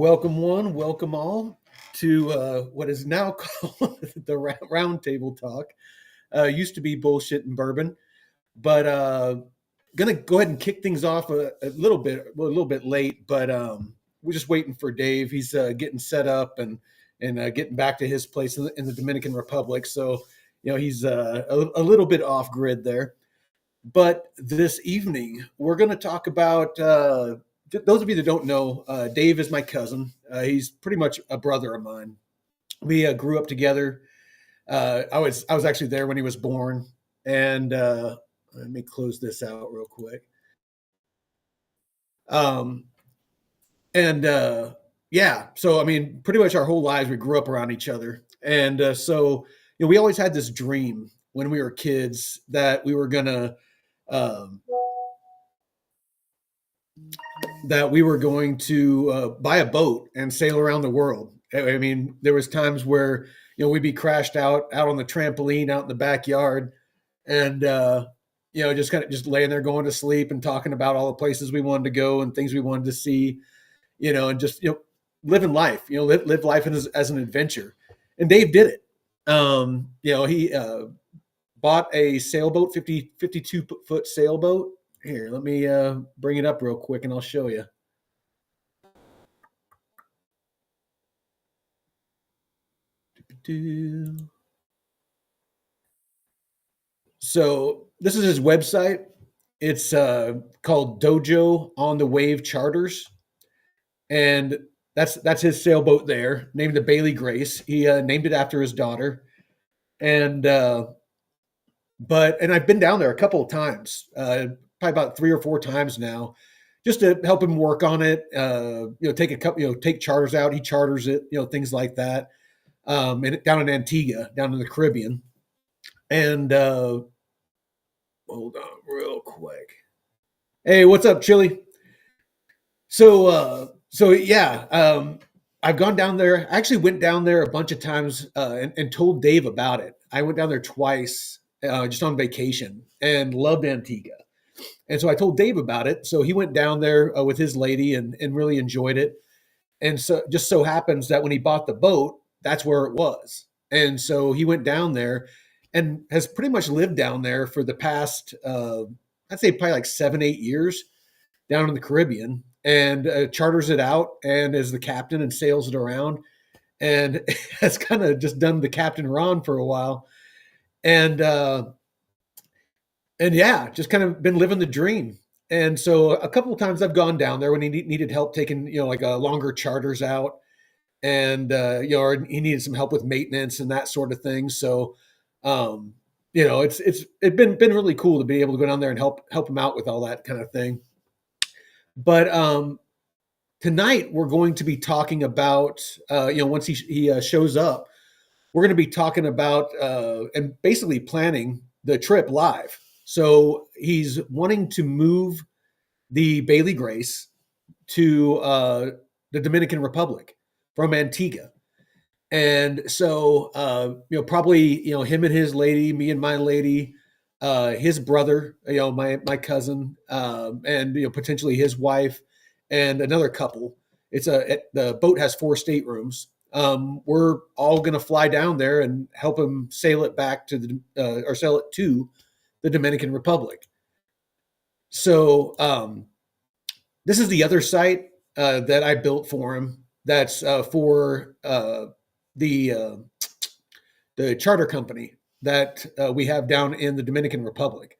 Welcome one, welcome all to what is now called the Round Table Talk. Used to be bullshit and bourbon, but gonna go ahead and kick things off a little bit, well, a little bit late, but we're just waiting for Dave. He's getting set up and getting back to his place in the Dominican Republic. So he's a little bit off grid there. But this evening, we're going to talk about those of you that don't know, Dave is my cousin. He's pretty much a brother of mine. We grew up together. I was actually there when he was born. And let me close this out real quick. Um, and yeah, so I mean, pretty much our whole lives we grew up around each other. And so we always had this dream when we were kids that we were gonna um, buy a boat and sail around the world. I mean, there was times where we'd be crashed out on the trampoline out in the backyard, and just kind of just laying there going to sleep and talking about all the places we wanted to go and things we wanted to see, and just living life, live life as an adventure. And Dave did it. He bought a sailboat, 52 foot sailboat. Here, let me bring it up real quick and I'll show you. So this is his website. It's called Dojo on the Wave Charters, and that's his sailboat there, named the Bailey Grace. He named it after his daughter, and and I've been down there a couple of times, probably about 3 or 4 times now, just to help him work on it. Take a couple, take charters out. He charters it, things like that. And down in Antigua, down in the Caribbean. And hold on, real quick. Hey, what's up, Chili? So yeah, I've gone down there. I actually went down there a bunch of times and told Dave about it. I went down there twice, just on vacation, and loved Antigua. And so I told Dave about it. So he went down there with his lady and really enjoyed it. And so just so happens that when he bought the boat, that's where it was. And so he went down there and has pretty much lived down there for the past, I'd say probably like 7, 8 years down in the Caribbean, and charters it out and is the captain and sails it around, and has kind of just done the Captain Ron for a while. And yeah, just kind of been living the dream. And so a couple of times I've gone down there when he needed help taking, like longer charters out, and or he needed some help with maintenance and that sort of thing. So, it's been really cool to be able to go down there and help him out with all that kind of thing. But tonight we're going to be talking about, once he shows up, we're going to be talking about and basically planning the trip live. So he's wanting to move the Bailey Grace to the Dominican Republic from Antigua. And so, probably, him and his lady, me and my lady, his brother, my cousin, and, potentially his wife and another couple. The boat has 4 staterooms. We're all going to fly down there and help him sail it back to or sail it to the Dominican Republic. So, this is the other site that I built for him. That's for the charter company that we have down in the Dominican Republic.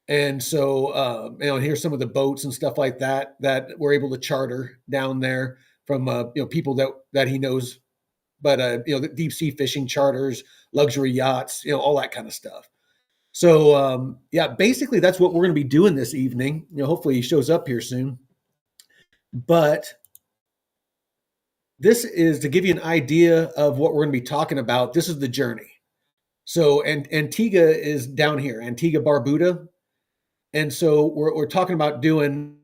And so, here's some of the boats and stuff like that we're able to charter down there from people that he knows. But the deep sea fishing charters, luxury yachts, all that kind of stuff. So yeah, basically that's what we're going to be doing this evening. Hopefully he shows up here soon. But this is to give you an idea of what we're going to be talking about. This is the journey. So, and Antigua is down here, Antigua Barbuda. And so we're talking about doing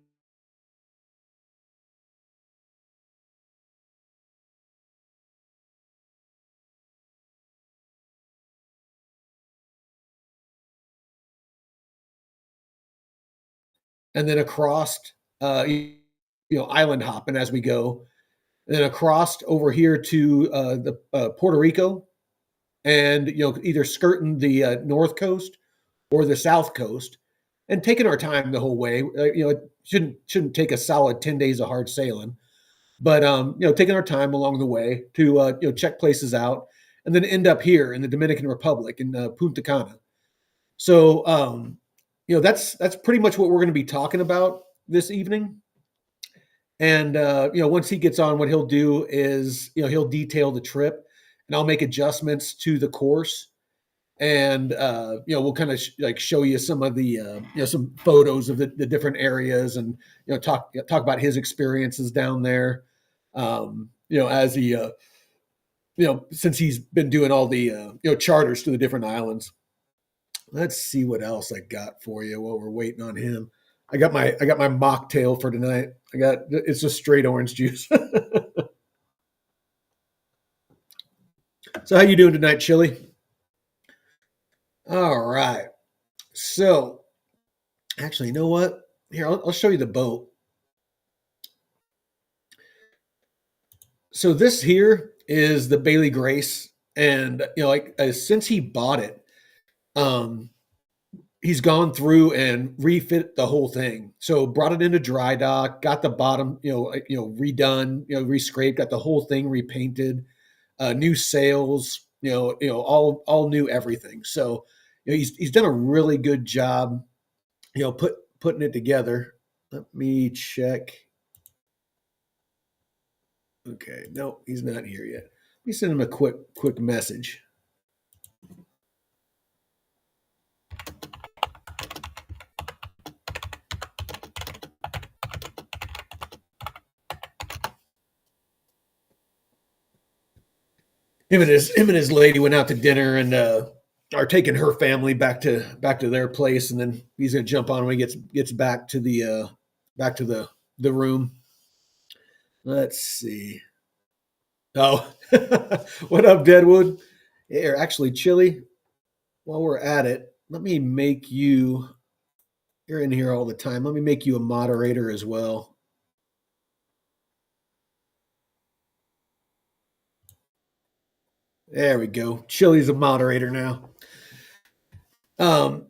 and then across, island hopping as we go. and then across over here to the Puerto Rico, and either skirting the north coast or the south coast, and taking our time the whole way. It shouldn't take a solid 10 days of hard sailing, but taking our time along the way to check places out, and then end up here in the Dominican Republic in Punta Cana. So that's pretty much what we're going to be talking about this evening. And once he gets on, what he'll do is he'll detail the trip, and I'll make adjustments to the course, and we'll kind of like show you some of the some photos of the different areas, and talk about his experiences down there. As he since he's been doing all the charters to the different islands. Let's see what else I got for you while we're waiting on him. I got my mocktail for tonight. It's just straight orange juice. So how you doing tonight, Chili? All right. So actually, you know what? Here, I'll show you the boat. So this here is the Bailey Grace, and since he bought it, um, he's gone through and refit the whole thing. So brought it into dry dock, got the bottom, redone, rescraped, got the whole thing repainted, new sails, all new everything. So he's done a really good job, putting it together. Let me check. Okay, no, he's not here yet. Let me send him a quick message. Him and his lady went out to dinner, and are taking her family back to their place, and then he's gonna jump on when he gets back to the room. Let's see. Oh, what up, Deadwood? Here, actually, Chili. While we're at it, let me make you. You're in here all the time. Let me make you a moderator as well. There we go. Chili's a moderator now. Um,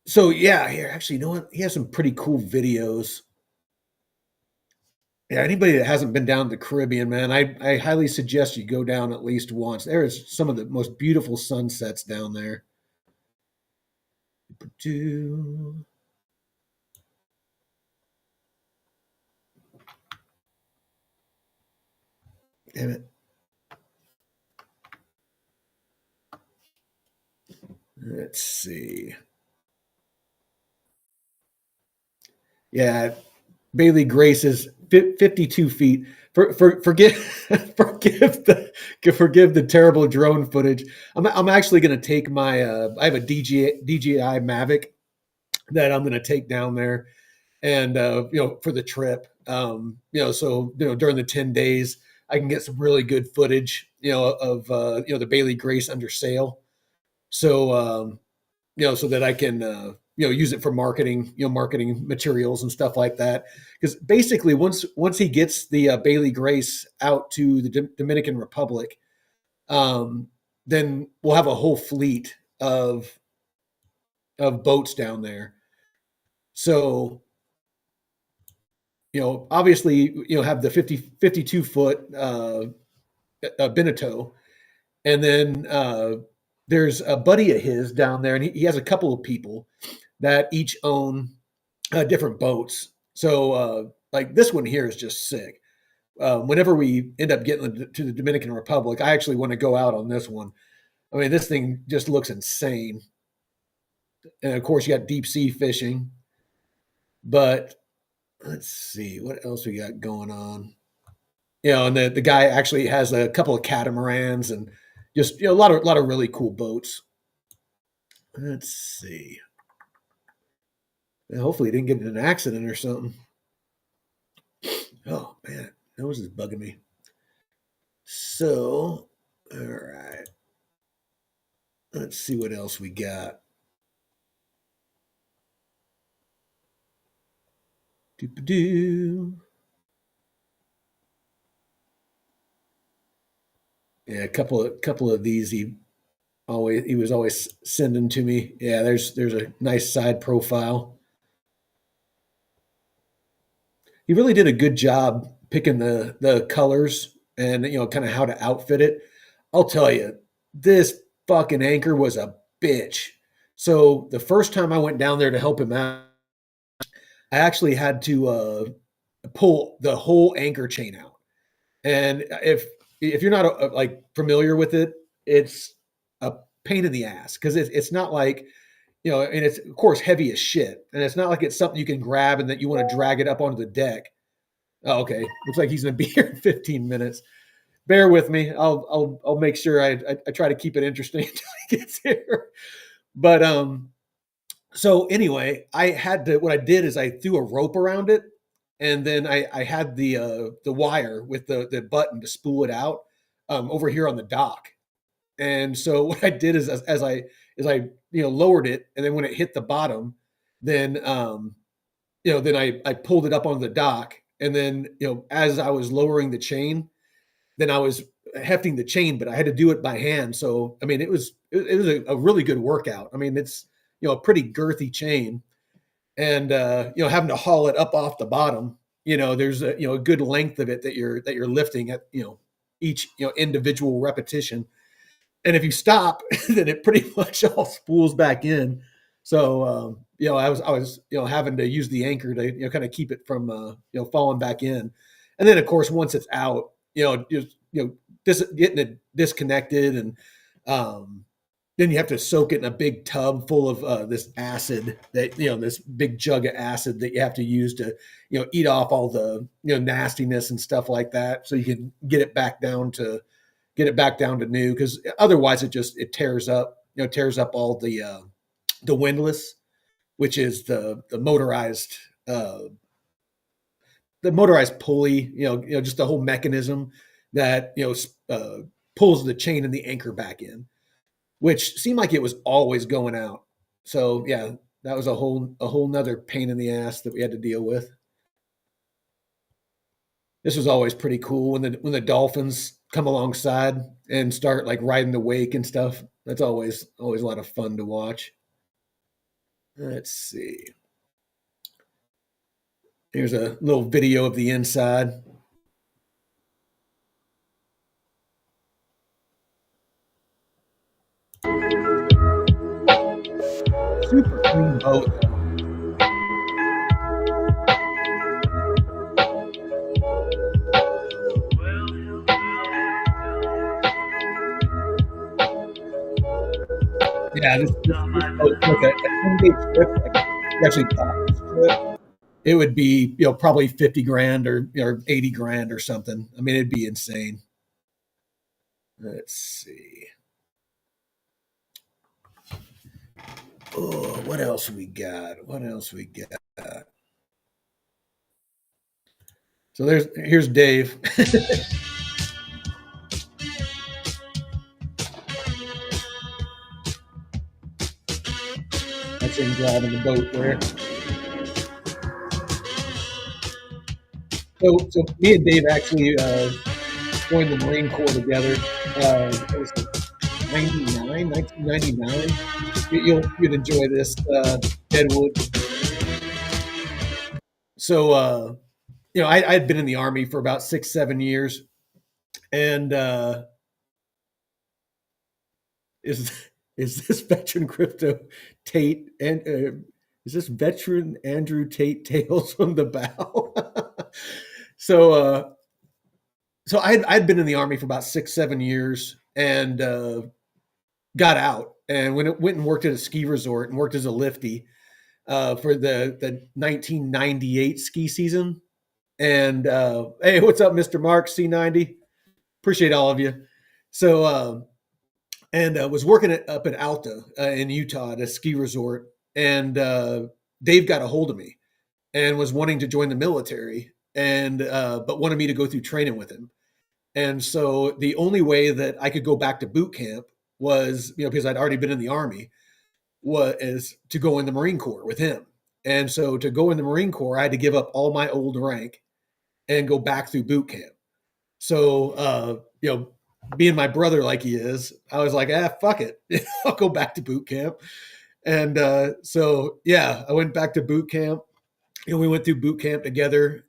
so yeah, here actually, you know what? He has some pretty cool videos. Yeah, anybody that hasn't been down to the Caribbean, man, I highly suggest you go down at least once. There is some of the most beautiful sunsets down there. Damn it. Let's see. Yeah, Bailey Grace is 52 feet. Forgive forgive the terrible drone footage. I'm actually going to take my I have a DJI Mavic that I'm going to take down there, and for the trip, so during the 10 days I can get some really good footage of the Bailey Grace under sail, so so that I can use it for marketing, marketing materials and stuff like that. Because basically, once he gets the Bailey Grace out to the Dominican Republic, then we'll have a whole fleet of boats down there. So obviously, have the 52 foot Beneteau, and then there's a buddy of his down there, and he has a couple of people that each own different boats. So, like this one here is just sick. Whenever we end up getting to the Dominican Republic, I actually want to go out on this one. I mean, this thing just looks insane. And of course, you got deep sea fishing. But let's see what else we got going on. And the guy actually has a couple of catamarans, and just a lot of really cool boats. Let's see. Hopefully, he didn't get in an accident or something. Oh man, nose is bugging me. So, all right. Let's see what else we got. Doo-ba-doo. Yeah, a couple of these he was always sending to me. Yeah, there's a nice side profile. He really did a good job picking the colors and kind of how to outfit it. I'll tell you, this fucking anchor was a bitch. So the first time I went down there to help him out, I actually had to pull the whole anchor chain out. And if you're not like familiar with it, it's a pain in the ass because it's not like and it's of course heavy as shit, and it's not like it's something you can grab and that you want to drag it up onto the deck. Oh, okay, looks like he's going to be here in 15 minutes. Bear with me. I'll make sure I try to keep it interesting until he gets here. But so anyway, I had to. What I did is I threw a rope around it, and then I had the wire with the button to spool it out over here on the dock. And so what I did is as I lowered it, and then when it hit the bottom, then then I pulled it up onto the dock, and then as I was lowering the chain, then I was hefting the chain, but I had to do it by hand. So I mean, it was a really good workout. I mean, it's a pretty girthy chain, and having to haul it up off the bottom. There's a good length of it that you're lifting at each individual repetition. And if you stop, then it pretty much all spools back in. So I was having to use the anchor to kind of keep it from falling back in. And then of course once it's out, just getting it disconnected, and then you have to soak it in a big tub full of this acid that this big jug of acid that you have to use to eat off all the nastiness and stuff like that, so you can get it back down to new, because otherwise it tears up all the windlass, which is uh, the motorized pulley, just the whole mechanism that pulls the chain and the anchor back in, which seemed like it was always going out. So yeah, that was a whole nother pain in the ass that we had to deal with. This was always pretty cool when the dolphins come alongside and start like riding the wake and stuff. That's always a lot of fun to watch. Let's see. Here's a little video of the inside. Super clean boat. Yeah, this boat took a 10-day trip. Like, you actually bought this trip, it would be probably 50 grand or 80 grand or something. I mean, it'd be insane. Let's see. Oh, what else we got? What else we got? So here's Dave. That's him driving the boat there. So me and Dave actually joined the Marine Corps together. It was like 1999. You'd enjoy this, Deadwood. So I'd been in the Army for about 6-7 years, and is is this veteran crypto Tate and is this veteran Andrew Tate tales from the bow? so I'd been in the Army for about 6-7 years, and got out, and went and worked at a ski resort and worked as a lifty for the 1998 ski season. And hey, what's up, Mr. Mark C90? Appreciate all of you. So and was working up at Alta in Utah at a ski resort, and Dave got a hold of me and was wanting to join the military, and but wanted me to go through training with him. And so the only way that I could go back to boot camp was, because I'd already been in the Army, was to go in the Marine Corps with him. And so to go in the Marine Corps, I had to give up all my old rank and go back through boot camp. So, being my brother like he is, I was like, ah, fuck it. I'll go back to boot camp. And so, yeah, I went back to boot camp. And we went through boot camp together.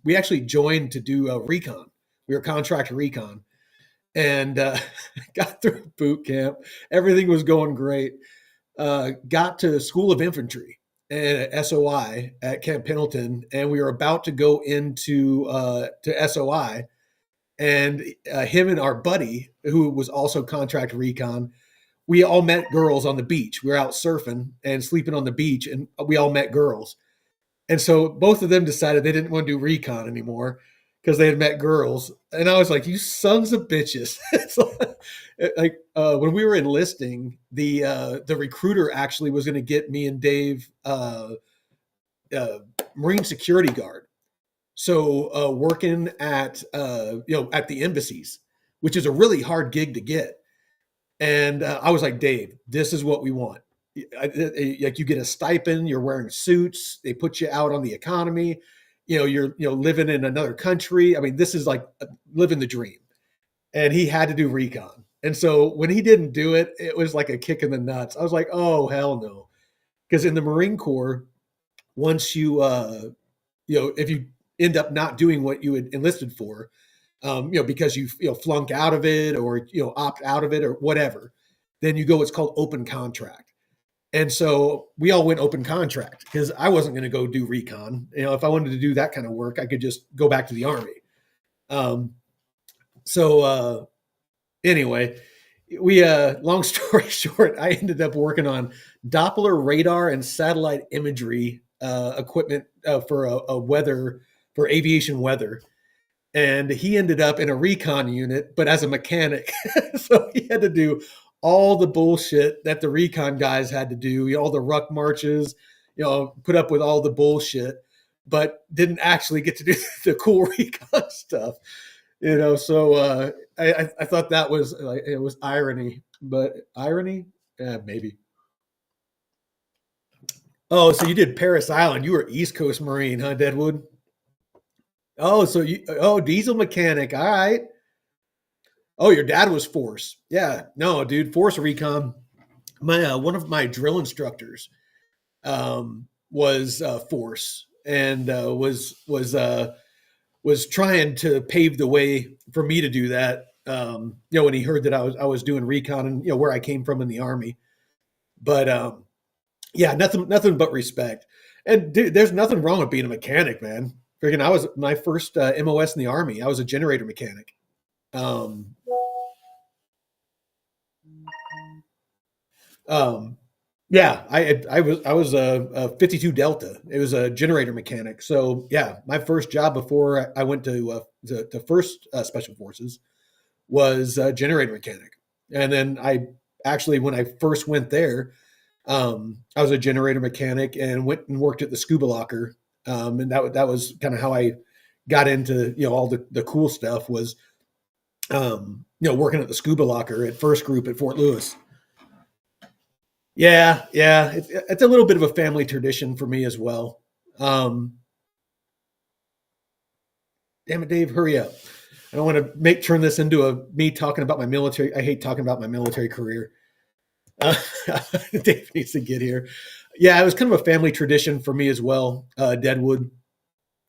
We actually joined to do recon. We were contract recon and got through boot camp. Everything was going great. Got to School of Infantry and SOI at Camp Pendleton, and we were about to go into to SOI, and him and our buddy, who was also contract recon, we all met girls on the beach. We were out surfing and sleeping on the beach, and we all met girls. And so both of them decided they didn't want to do recon anymore because they had met girls. And I was like, "You sons of bitches!" It's like when we were enlisting, the recruiter actually was going to get me and Dave uh, Marine security guard. So working at at the embassies, which is a really hard gig to get. And I was like, Dave, this is what we want. Like you get a stipend, you're wearing suits, they put you out on the economy, you're living in another country. I mean, this is like living the dream. And he had to do recon. And so when he didn't do it, it was like a kick in the nuts. I was like, oh hell no. Because in the Marine Corps, once if you end up not doing what you had enlisted for, because you flunk out of it or opt out of it or whatever, then you go what's called open contract. And so we all went open contract because I wasn't going to go do recon. If I wanted to do that kind of work, I could just go back to the Army. Um, so anyway, we long story short, I ended up working on Doppler radar and satellite imagery equipment for a weather for aviation weather. And he ended up in a recon unit, but as a mechanic. So he had to do all the bullshit that the recon guys had to do, all the ruck marches, put up with all the bullshit, but didn't actually get to do the cool recon stuff. So I thought that was like it was irony, but irony, yeah, maybe. Oh, so you did Paris Island? You were East Coast Marine, huh, Deadwood? Oh, so diesel mechanic. All right. Oh, your dad was force. Yeah. No, dude, force recon. My one of my drill instructors was force and was trying to pave the way for me to do that. When he heard that I was doing recon and where I came from in the Army. But yeah, nothing but respect. And dude, there's nothing wrong with being a mechanic, man. Freaking, I was my first MOS in the Army. I was a generator mechanic. Um, um, yeah, I was a 52 Delta. It was a generator mechanic. So yeah, my first job before I went to first Special Forces was a generator mechanic, and then I actually when I first went there, I was a generator mechanic and went and worked at the scuba locker, and that was kind of how I got into all the cool stuff was working at the scuba locker at First Group at Fort Lewis. Yeah, it's a little bit of a family tradition for me as well. Um, Damn it, Dave, hurry up! I don't want to make turn this into a me talking about my military. I hate talking about my military career. Uh, Dave needs to get here. Yeah, it was kind of a family tradition for me as well. Deadwood.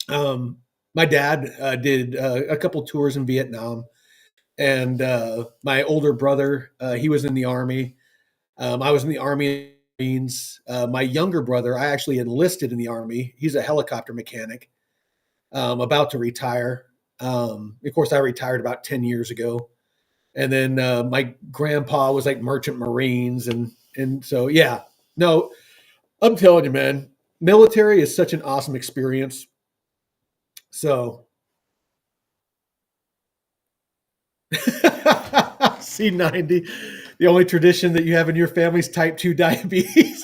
Um, my dad did a couple tours in Vietnam, and my older brother he was in the Army. I was in the Army. Marines. My younger brother, I actually enlisted in the Army. He's a helicopter mechanic, about to retire. Of course, I retired about 10 years ago. And then my grandpa was like merchant Marines, and so yeah, no, I'm telling you, man, military is such an awesome experience. So C90, the only tradition that you have in your family is type 2 diabetes.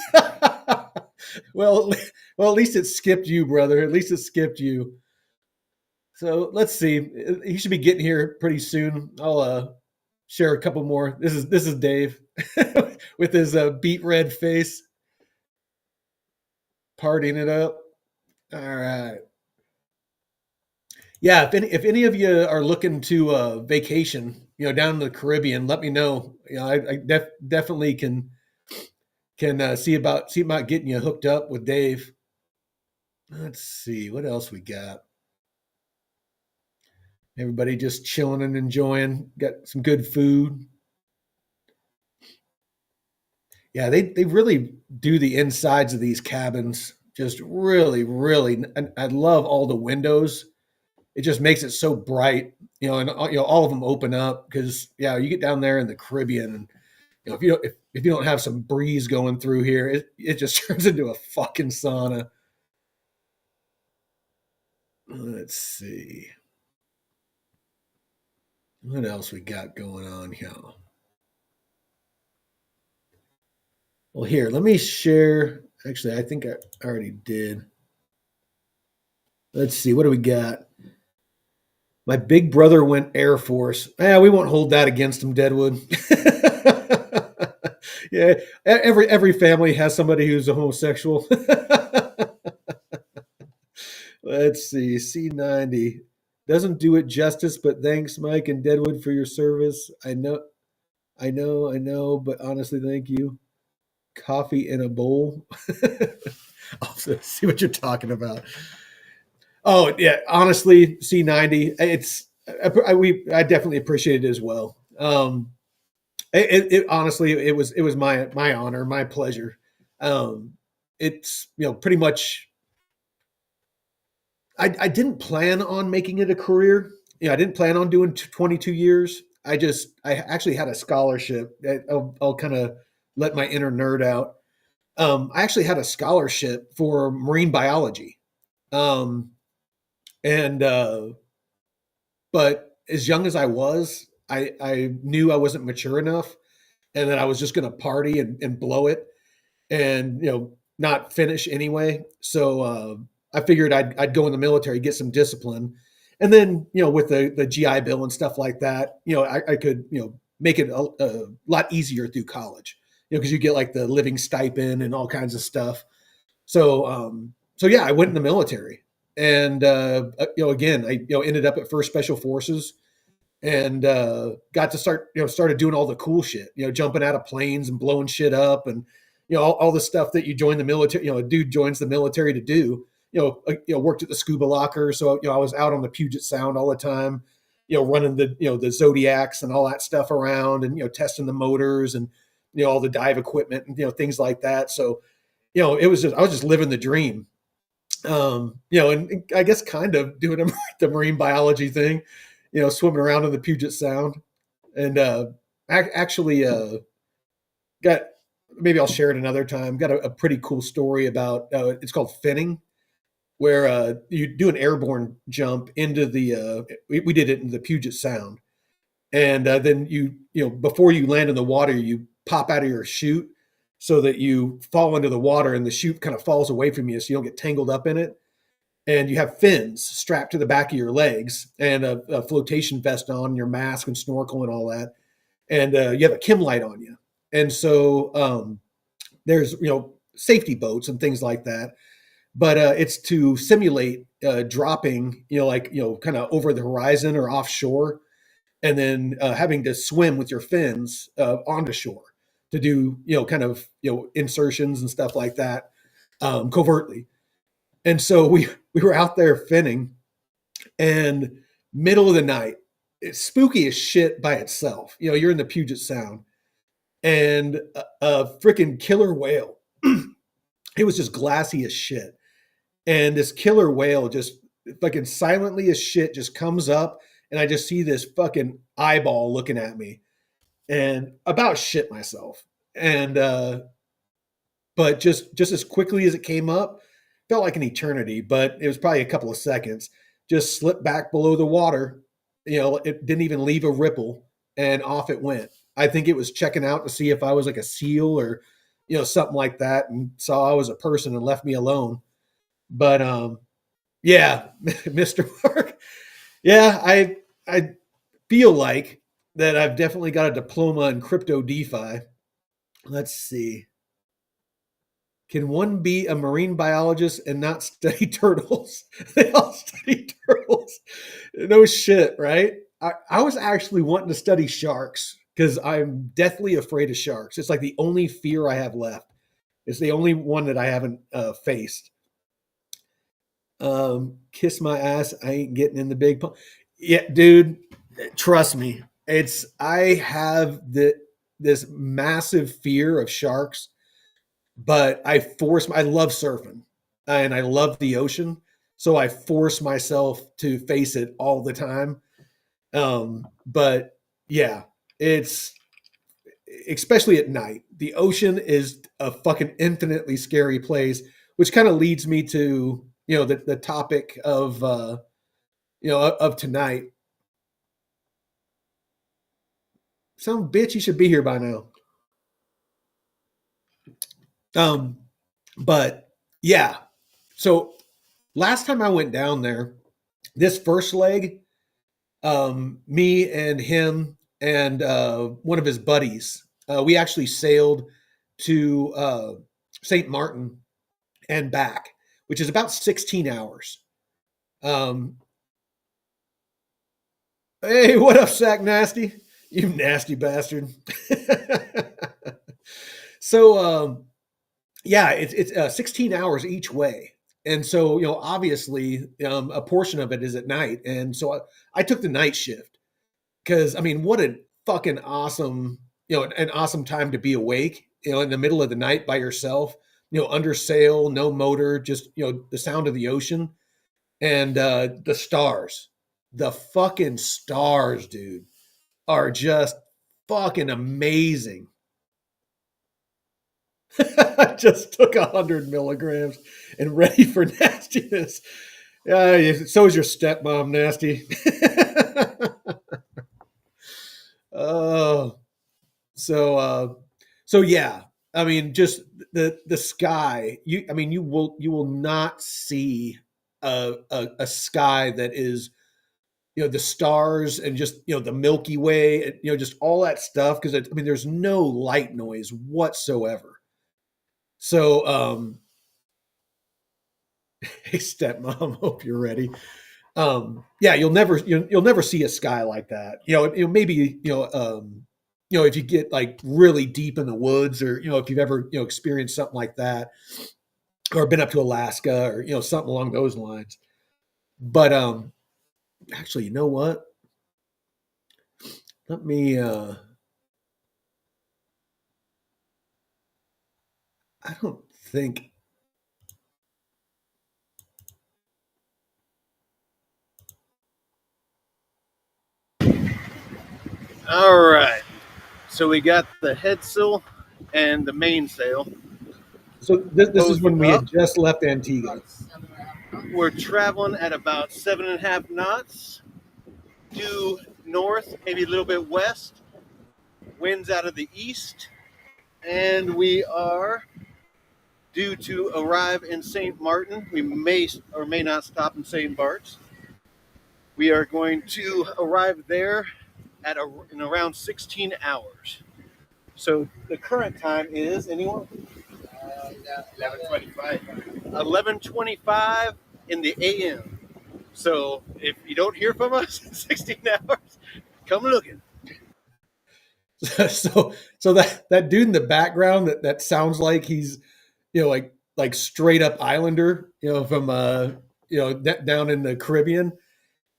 well, well, at least it skipped you, brother. At least it skipped you. So let's see. He should be getting here pretty soon. I'll share a couple more. This is Dave with his beet red face, partying it up. All right. Yeah, if any of you are looking to vacation, down in the Caribbean, let me know. I definitely can see about getting you hooked up with Dave. Let's see what else we got. Everybody just chilling and enjoying. Got some good food. Yeah, they really do the insides of these cabins just really, really. And I love all the windows. It just makes it so bright, and all of them open up because yeah, you get down there in the Caribbean, and if you don't have some breeze going through here, it just turns into a fucking sauna. Let's see what else we got going on here. Well, here, let me share. Actually, I think I already did. Let's see, what do we got? My big brother went Air Force. We won't hold that against him, Deadwood. Yeah, every family has somebody who's a homosexual. Let's see, C90 doesn't do it justice, but thanks, Mike and Deadwood, for your service. I know, but honestly, thank you. Coffee in a bowl. I'll see what you're talking about. Oh yeah, honestly, C90. I definitely appreciate it as well. Honestly, it was my honor, my pleasure. Um, it's pretty much. I didn't plan on making it a career. I didn't plan on doing 22 years. I actually had a scholarship. I'll kind of let my inner nerd out. I actually had a scholarship for marine biology. Um, and But as young as I was, I knew I wasn't mature enough, and that I was just going to party and blow it, and not finish anyway. So I figured I'd go in the military, get some discipline, and then with the GI Bill and stuff like that, I could make it a lot easier through college, because you get like the living stipend and all kinds of stuff. So yeah, I went in the military, and again, I ended up at First Special Forces, and got to started doing all the cool shit, jumping out of planes and blowing shit up, and all the stuff that you join the military, a dude joins the military to do. Worked at the scuba locker, so I was out on the Puget Sound all the time, running the Zodiacs and all that stuff around, and testing the motors and all the dive equipment and things like that. So it was just I was just living the dream. And I guess kind of doing the marine biology thing, swimming around in the Puget Sound, and actually got maybe I'll share it another time. Got a pretty cool story about it's called finning, where you do an airborne jump into the. We did it in the Puget Sound, and then before you land in the water, you pop out of your chute so that you fall into the water, and the chute kind of falls away from you, so you don't get tangled up in it, and you have fins strapped to the back of your legs and a flotation vest on, your mask and snorkel and all that, and you have a chem light on you, and so there's safety boats and things like that, but it's to simulate dropping, kind of over the horizon or offshore, and then having to swim with your fins onto shore to do kind of insertions and stuff like that, covertly. And so we were out there finning, and middle of the night, it's spooky as shit by itself. You're in the Puget Sound, and a freaking killer whale. It was just glassy as shit, and this killer whale just fucking silently as shit just comes up, and I just see this fucking eyeball looking at me, and about shit myself. And but just as quickly as it came up, felt like an eternity, but it was probably a couple of seconds. Just slipped back below the water. It didn't even leave a ripple, and off it went. I think it was checking out to see if I was like a seal or something like that, and saw I was a person and left me alone. But yeah, Mr. Mark. Yeah, I feel like that I've definitely got a diploma in crypto DeFi. Let's see. Can one be a marine biologist and not study turtles? They all study turtles. No shit, right? I was actually wanting to study sharks because I'm deathly afraid of sharks. It's like the only fear I have left. It's the only one that I haven't faced. Kiss my ass. I ain't getting in the big pond. Yeah, dude, trust me. I have this massive fear of sharks, but I love surfing and I love the ocean. So I force myself to face it all the time. But yeah, it's especially at night. The ocean is a fucking infinitely scary place, which kind of leads me to, the topic of, of tonight. Some bitch, you should be here by now. Um, but yeah, so last time I went down there, this first leg, me and him and one of his buddies, we actually sailed to St. Martin and back, which is about 16 hours. Um, hey, what up, Sack Nasty? You nasty bastard. So, yeah, it's 16 hours each way. And so, obviously, a portion of it is at night. And so I took the night shift because, I mean, what a fucking awesome, an awesome time to be awake, in the middle of the night by yourself, under sail, no motor, just, the sound of the ocean and the stars. The fucking stars, dude, are just fucking amazing. I just took 100 milligrams and ready for nastiness. So is your stepmom nasty. Oh, so so yeah. I mean, just the sky. You will not see a sky that is, the stars and just, the Milky Way, and, just all that stuff, because I mean there's no light noise whatsoever. So hey stepmom, hope you're ready. Yeah, you'll never see a sky like that. Maybe, if you get like really deep in the woods, or if you've ever, experienced something like that, or been up to Alaska, or something along those lines. But actually, you know what? Let me I don't think. All right. So we got the head sail and the mainsail. So this is Both when we up. had just left Antigua. We're traveling at about 7.5 knots, due north, maybe a little bit west. Winds out of the east, and we are due to arrive in St. Martin. We may or may not stop in St. Bart's. We are going to arrive there in around 16 hours. So the current time is anyone? 11:25. 11:25 in the a.m. So if you don't hear from us in 16 hours, come looking. So that dude in the background that sounds like he's, like straight up Islander, from down in the Caribbean.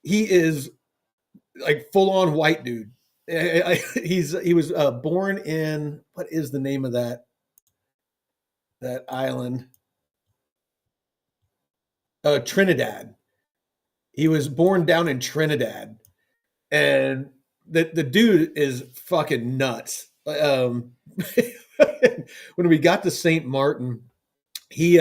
He is like full on white dude. He was born in, what is the name of that island? Trinidad. He was born down in Trinidad, and the dude is fucking nuts. When we got to St. Martin, he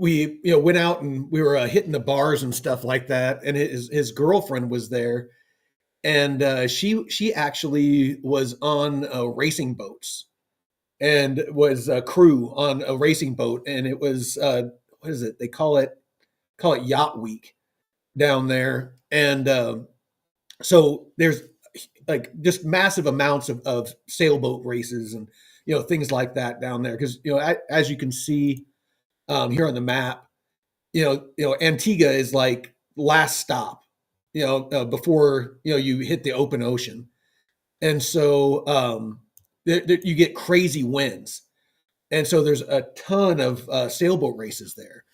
we went out and we were hitting the bars and stuff like that, and his girlfriend was there, and she actually was on racing boats and was a crew on a racing boat, and it was what is it? They call it Yacht Week down there, and so there's like just massive amounts of sailboat races, and things like that down there. Because as you can see here on the map, Antigua is like last stop, before you hit the open ocean, and so you get crazy winds, and so there's a ton of sailboat races there.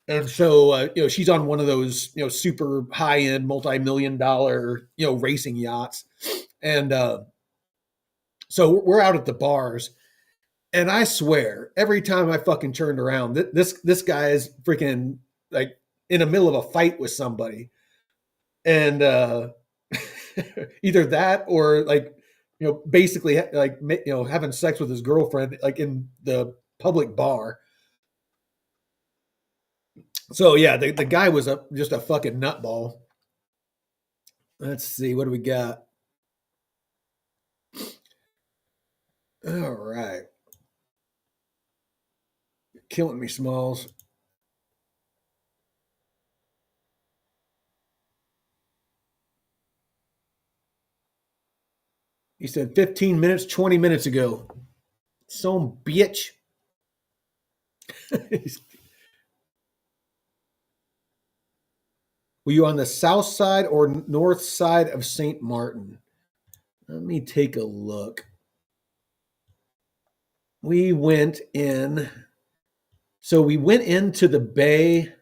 And so, she's on one of those, super high end, multi-million dollar, racing yachts. And so we're out at the bars. And I swear, every time I fucking turned around, this guy is freaking like in the middle of a fight with somebody. And either that or like, basically like, having sex with his girlfriend, like in the public bar. So yeah, the guy was just a fucking nutball. Let's see, what do we got? All right, killing me, Smalls. He said 15 minutes, 20 minutes ago. Some bitch. Were you on the south side or north side of St. Martin? Let me take a look. We went in. So we went into the bay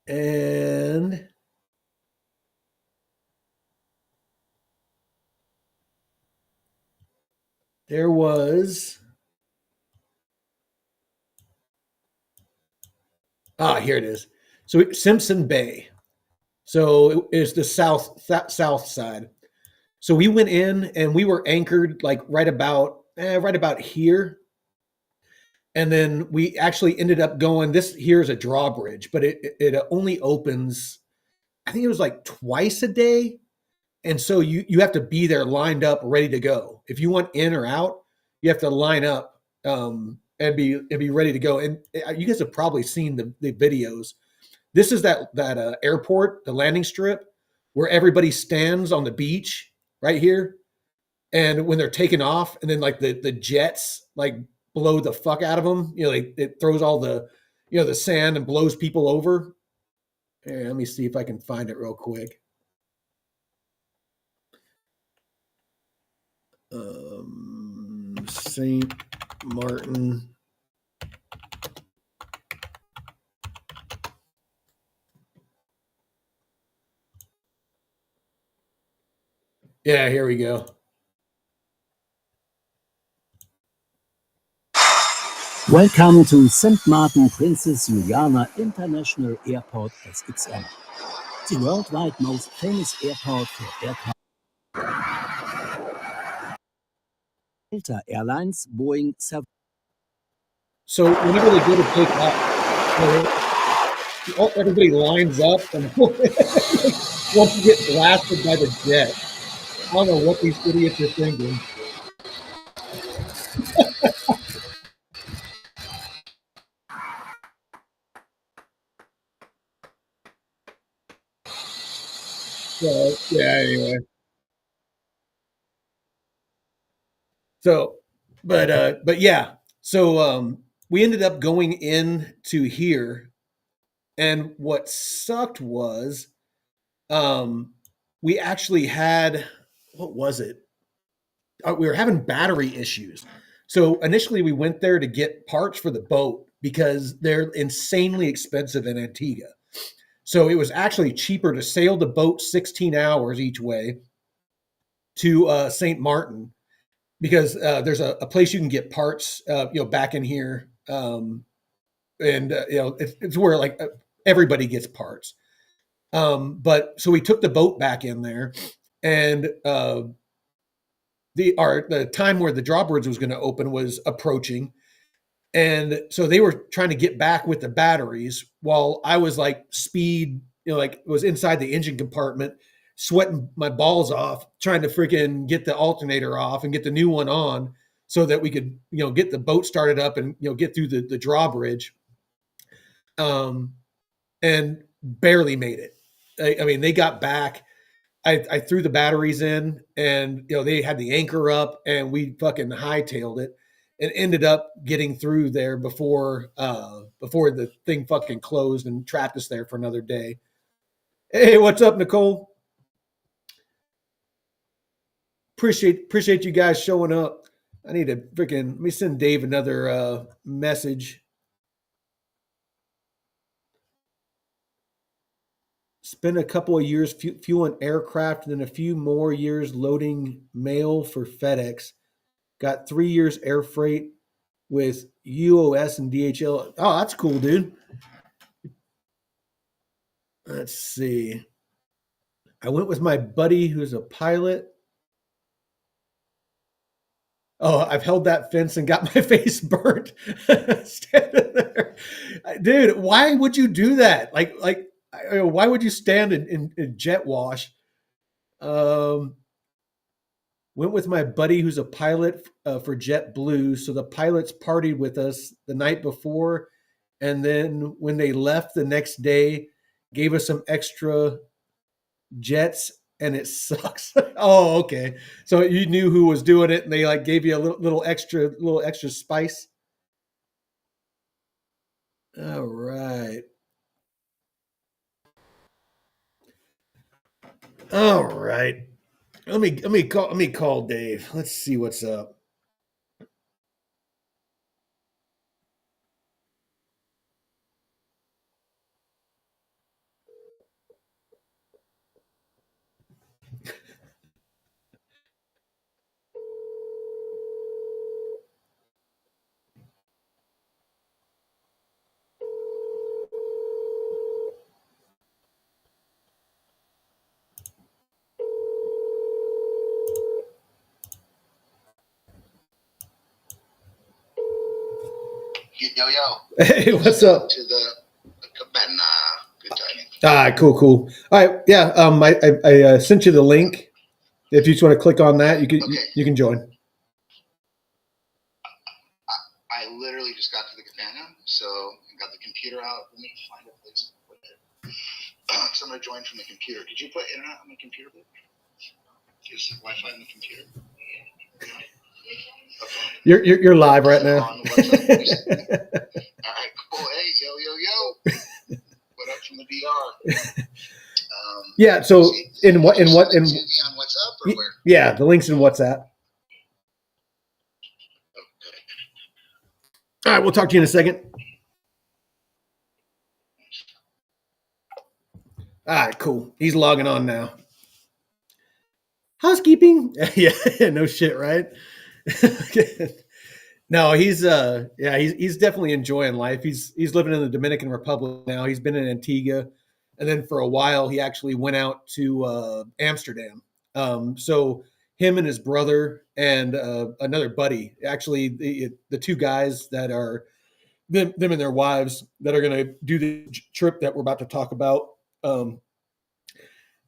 and there was. Here it is. So Simpson Bay. So it's the south side. So we went in and we were anchored like right about here. And then we actually ended up going. This here is a drawbridge, but it only opens. I think it was like twice a day, and so you have to be there lined up, ready to go. If you want in or out, you have to line up and be ready to go. And you guys have probably seen the videos. This is that airport, the landing strip, where everybody stands on the beach right here, and when they're taking off, and then like the jets like blow the fuck out of them. Like it throws all the the sand and blows people over. Here, let me see if I can find it real quick. St. Martin. Yeah, here we go. Welcome to St. Martin Princess Juliana International Airport SXM, the worldwide most famous airport for air cargo. Delta Airlines Boeing 7. So whenever they go to take off, everybody lines up, and once you get blasted by the jet, I don't know what these idiots are thinking. So yeah, anyway. So, but yeah. So we ended up going in to here, and what sucked was, we actually had, what was it? We were having battery issues. So initially, we went there to get parts for the boat because they're insanely expensive in Antigua. So it was actually cheaper to sail the boat 16 hours each way to St. Martin, because there's a place you can get parts, back in here, and it's where like everybody gets parts. But so we took the boat back in there, and the time where the drawbridge was going to open was approaching, and so they were trying to get back with the batteries while I was like like was inside the engine compartment, sweating my balls off, trying to freaking get the alternator off and get the new one on so that we could, get the boat started up and, get through the drawbridge. And barely made it. I mean, they got back I threw the batteries in, and they had the anchor up, and we fucking hightailed it, and ended up getting through there before the thing fucking closed and trapped us there for another day. Hey, what's up, Nicole? Appreciate you guys showing up. I need to freaking let me send Dave another message. Spent a couple of years fueling aircraft, and then a few more years loading mail for FedEx. Got 3 years air freight with UOS and DHL. Oh, that's cool, dude. Let's see. I went with my buddy who's a pilot. Oh, I've held that fence and got my face burnt standing there. Dude, why would you do that? Why would you stand in jet wash? Um, Went with my buddy who's a pilot for JetBlue. So the pilots partied with us the night before. And then when they left the next day, gave us some extra jets, and it sucks. Oh, okay. So you knew who was doing it, and they like gave you a little extra spice. All right. All right. Let me call Dave. Let's see what's up. Yo, yo. Hey, what's up? To the cabana. Good timing. All right, cool. All right, yeah. I sent you the link. If you just want to click on that, you can join. I literally just got to the cabana, so I got the computer out. Let me find a place to put it. So I'm gonna join from the computer. Did you put internet on the computer? Is Wi-Fi on the computer? Okay. You're live right now. All right, cool. Hey, yo. What up from the DR? Yeah. So in what on WhatsApp or where? Yeah, the link's in WhatsApp. Okay. All right, we'll talk to you in a second. All right, cool. He's logging on now. Housekeeping. Yeah, no shit, right? No, he's definitely enjoying life. He's living in the Dominican Republic now. He's been in Antigua, and then for a while he actually went out to Amsterdam. So him and his brother and another buddy, actually the two guys that are them and their wives that are going to do the trip that we're about to talk about.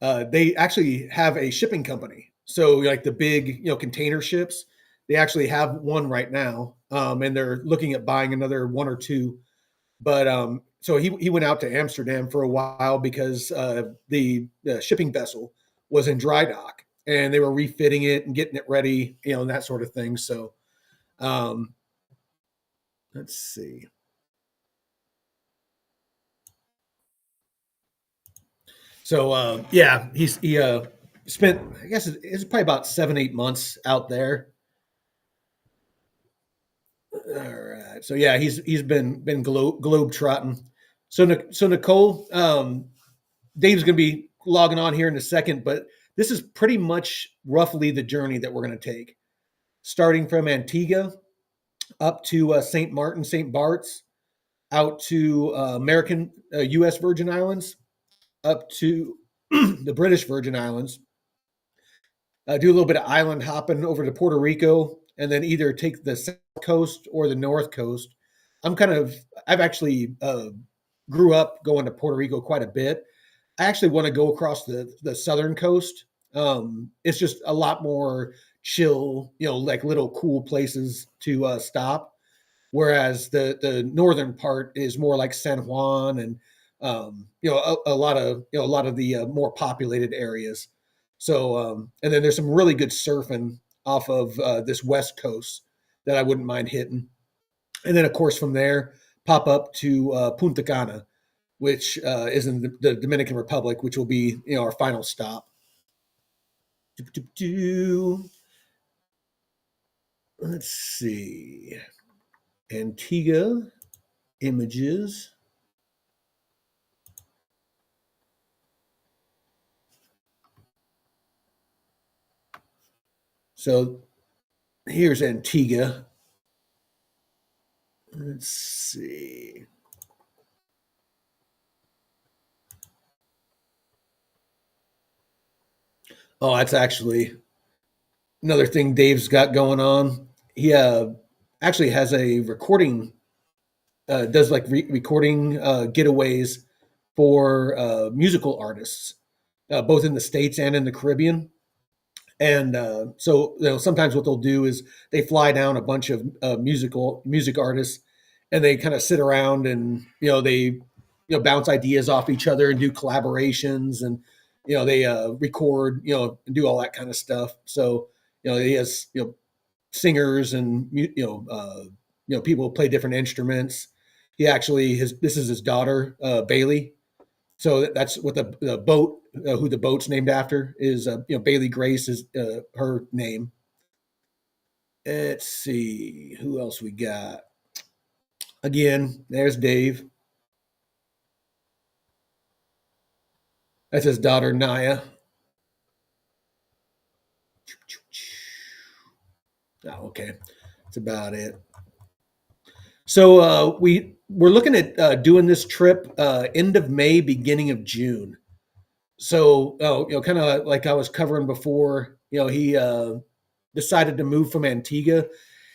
They actually have a shipping company. So like the big, container ships, they actually have one right now. And they're looking at buying another one or two. But so he went out to Amsterdam for a while because the shipping vessel was in dry dock and they were refitting it and getting it ready, and that sort of thing. So let's see. So he spent, I guess it's probably about 7-8 months out there. All right. So yeah, he's been globe trotting. So Nicole, Dave's going to be logging on here in a second, but this is pretty much roughly the journey that we're going to take, starting from Antigua up to St. Martin, St. Bart's, out to U.S. Virgin Islands, up to the British Virgin Islands, do a little bit of island hopping over to Puerto Rico, and then either take the south coast or the north coast. I've actually grew up going to Puerto Rico quite a bit. I actually want to go across the southern coast. It's just a lot more chill, like little cool places to stop. Whereas the northern part is more like San Juan and a lot of the more populated areas. So, and then there's some really good surfing off of this west coast that I wouldn't mind hitting. And then, of course, from there, pop up to Punta Cana, which is in the Dominican Republic, which will be our final stop. Let's see, Antigua images. So here's Antigua. Let's see. Oh, that's actually another thing Dave's got going on. He actually has a recording, does like recording getaways for musical artists, both in the States and in the Caribbean. And so sometimes what they'll do is they fly down a bunch of music artists, and they kind of sit around and they bounce ideas off each other and do collaborations, and they record and do all that kind of stuff. So he has singers and people who play different instruments. He actually this is his daughter Bailey. So that's what the boat, who the boat's named after, is. Bailey Grace is her name. Let's see who else we got. Again, there's Dave. That's his daughter Naya. Oh, okay, that's about it. So we're looking at doing this trip end of May, beginning of June. So kind of like I was covering before, he decided to move from Antigua.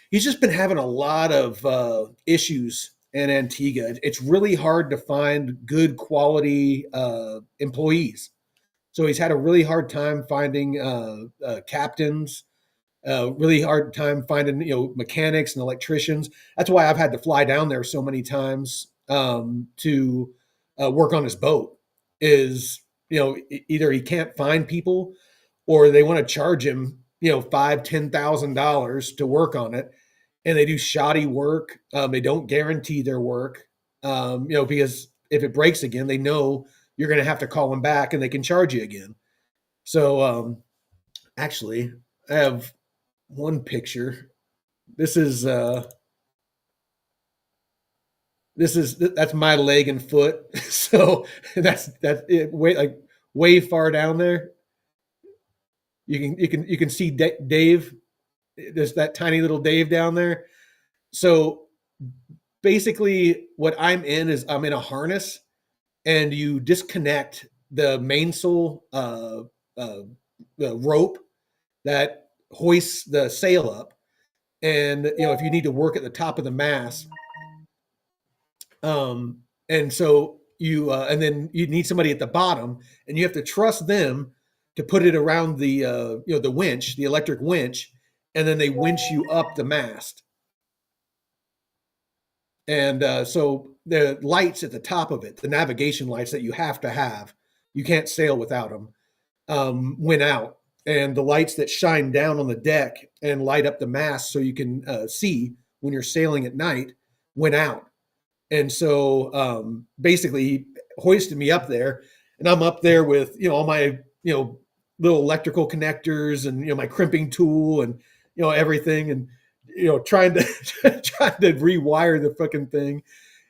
He's just been having a lot of issues in Antigua. It's really hard to find good quality employees. So he's had a really hard time finding captains, really hard time finding mechanics and electricians. That's why I've had to fly down there so many times to work on his boat. Is either he can't find people, or they want to charge him $5,000-$10,000 to work on it, and they do shoddy work. They don't guarantee their work, because if it breaks again, they know you're going to have to call them back, and they can charge you again. So actually, I have one picture. That's my leg and foot. So that's it, way far down there. You can see Dave. There's that tiny little Dave down there. So basically, what I'm in is I'm in a harness, and you disconnect the mainsail the rope that hoists the sail up. And if you need to work at the top of the mast, and so you and then you need somebody at the bottom, and you have to trust them to put it around the the winch, the electric winch, and then they winch you up the mast. And so the lights at the top of it, the navigation lights that you have to have, you can't sail without them, went out. And the lights that shine down on the deck and light up the mast so you can see when you're sailing at night went out. And so basically, he hoisted me up there, and I'm up there with all my little electrical connectors and my crimping tool and everything, and trying to trying to rewire the fucking thing,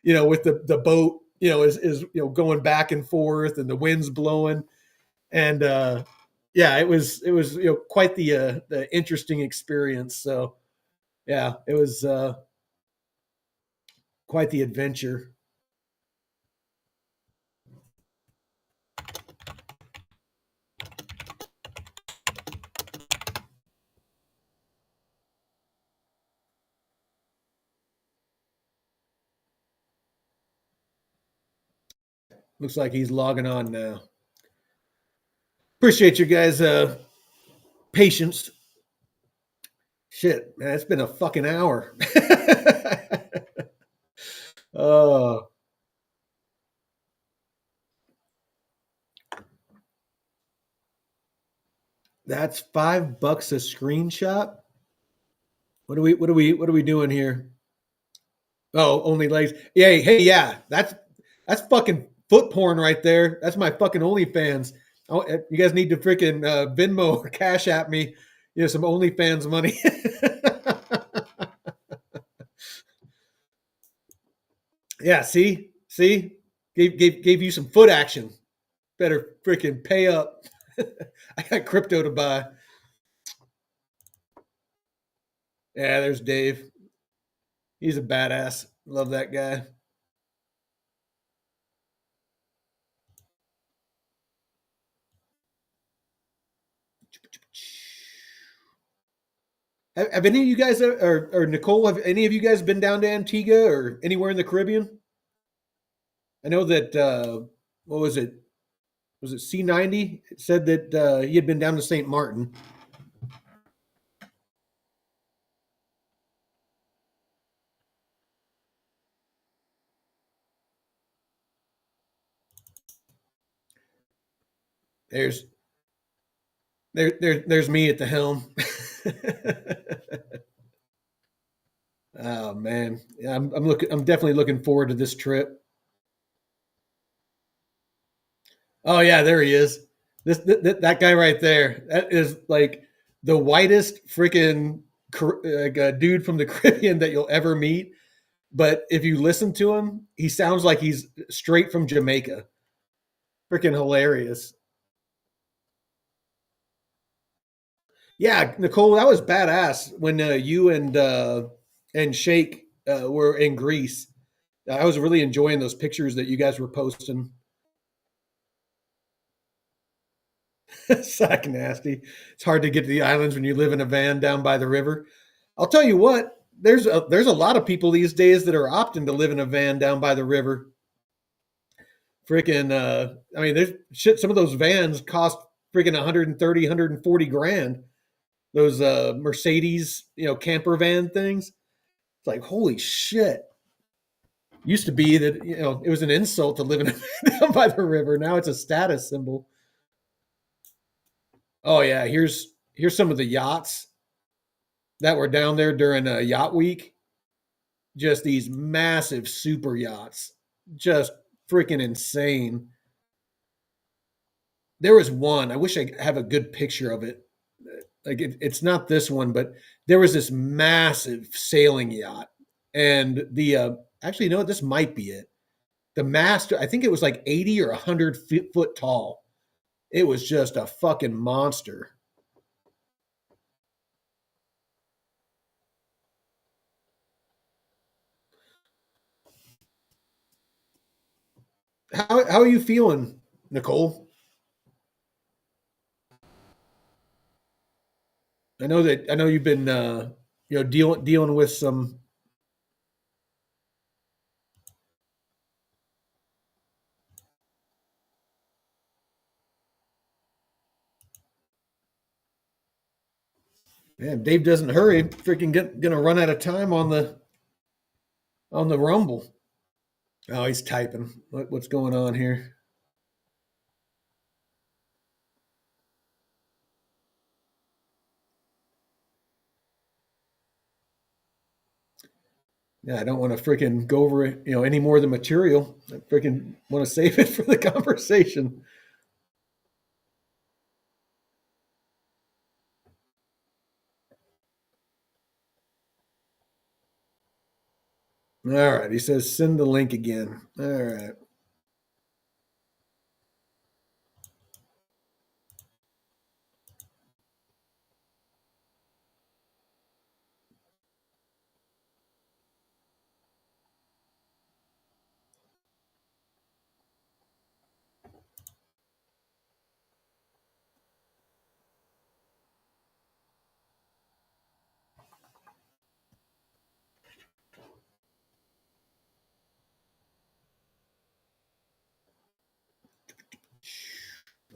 with the boat is going back and forth, and the wind's blowing, and yeah, it was quite the interesting experience. So yeah, it was quite the adventure. Looks like he's logging on now. Appreciate you guys' patience. Shit, man, it's been a fucking hour. Oh, That's $5 a screenshot. What are we doing here? Oh, only legs. Yeah, hey, yeah. That's fucking foot porn right there. That's my fucking OnlyFans. Oh, you guys need to freaking Venmo or Cash App me, some OnlyFans money. Yeah, see, gave you some foot action. Better freaking pay up. I got crypto to buy. Yeah, there's Dave. He's a badass. Love that guy. Have any of you guys, or Nicole, have any of you guys been down to Antigua or anywhere in the Caribbean? I know that, what was it? Was it C90? It said that he had been down to St. Martin. There's there's me at the helm. Oh man, yeah, I'm definitely looking forward to this trip. Oh yeah, there he is. That guy right there. That is like the whitest freaking like a dude from the Caribbean that you'll ever meet. But if you listen to him, he sounds like he's straight from Jamaica. Freaking hilarious. Yeah, Nicole, that was badass when you and Shake were in Greece. I was really enjoying those pictures that you guys were posting. Sack nasty. It's hard to get to the islands when you live in a van down by the river. I'll tell you what. There's a lot of people these days that are opting to live in a van down by the river. Freaking, I mean, there's shit. Some of those vans cost freaking 130, 140 grand. Those Mercedes, camper van things. It's like, holy shit. Used to be that, it was an insult to live in a van down by the river. Now it's a status symbol. Oh yeah, here's some of the yachts that were down there during yacht week. Just these massive super yachts, just freaking insane. There was one. I wish I have a good picture of it. Like it's not this one, but there was this massive sailing yacht, and the actually, no, this might be it. The mast, I think it was like 80 or 100 foot tall. It was just a fucking monster. How are you feeling, Nicole? I know you've been dealing with some. Man, Dave doesn't hurry. Freaking gonna run out of time on the Rumble. Oh, he's typing. What's going on here? Yeah, I don't want to freaking go over it, any more of the material. I freaking want to save it for the conversation. All right, he says send the link again. All right.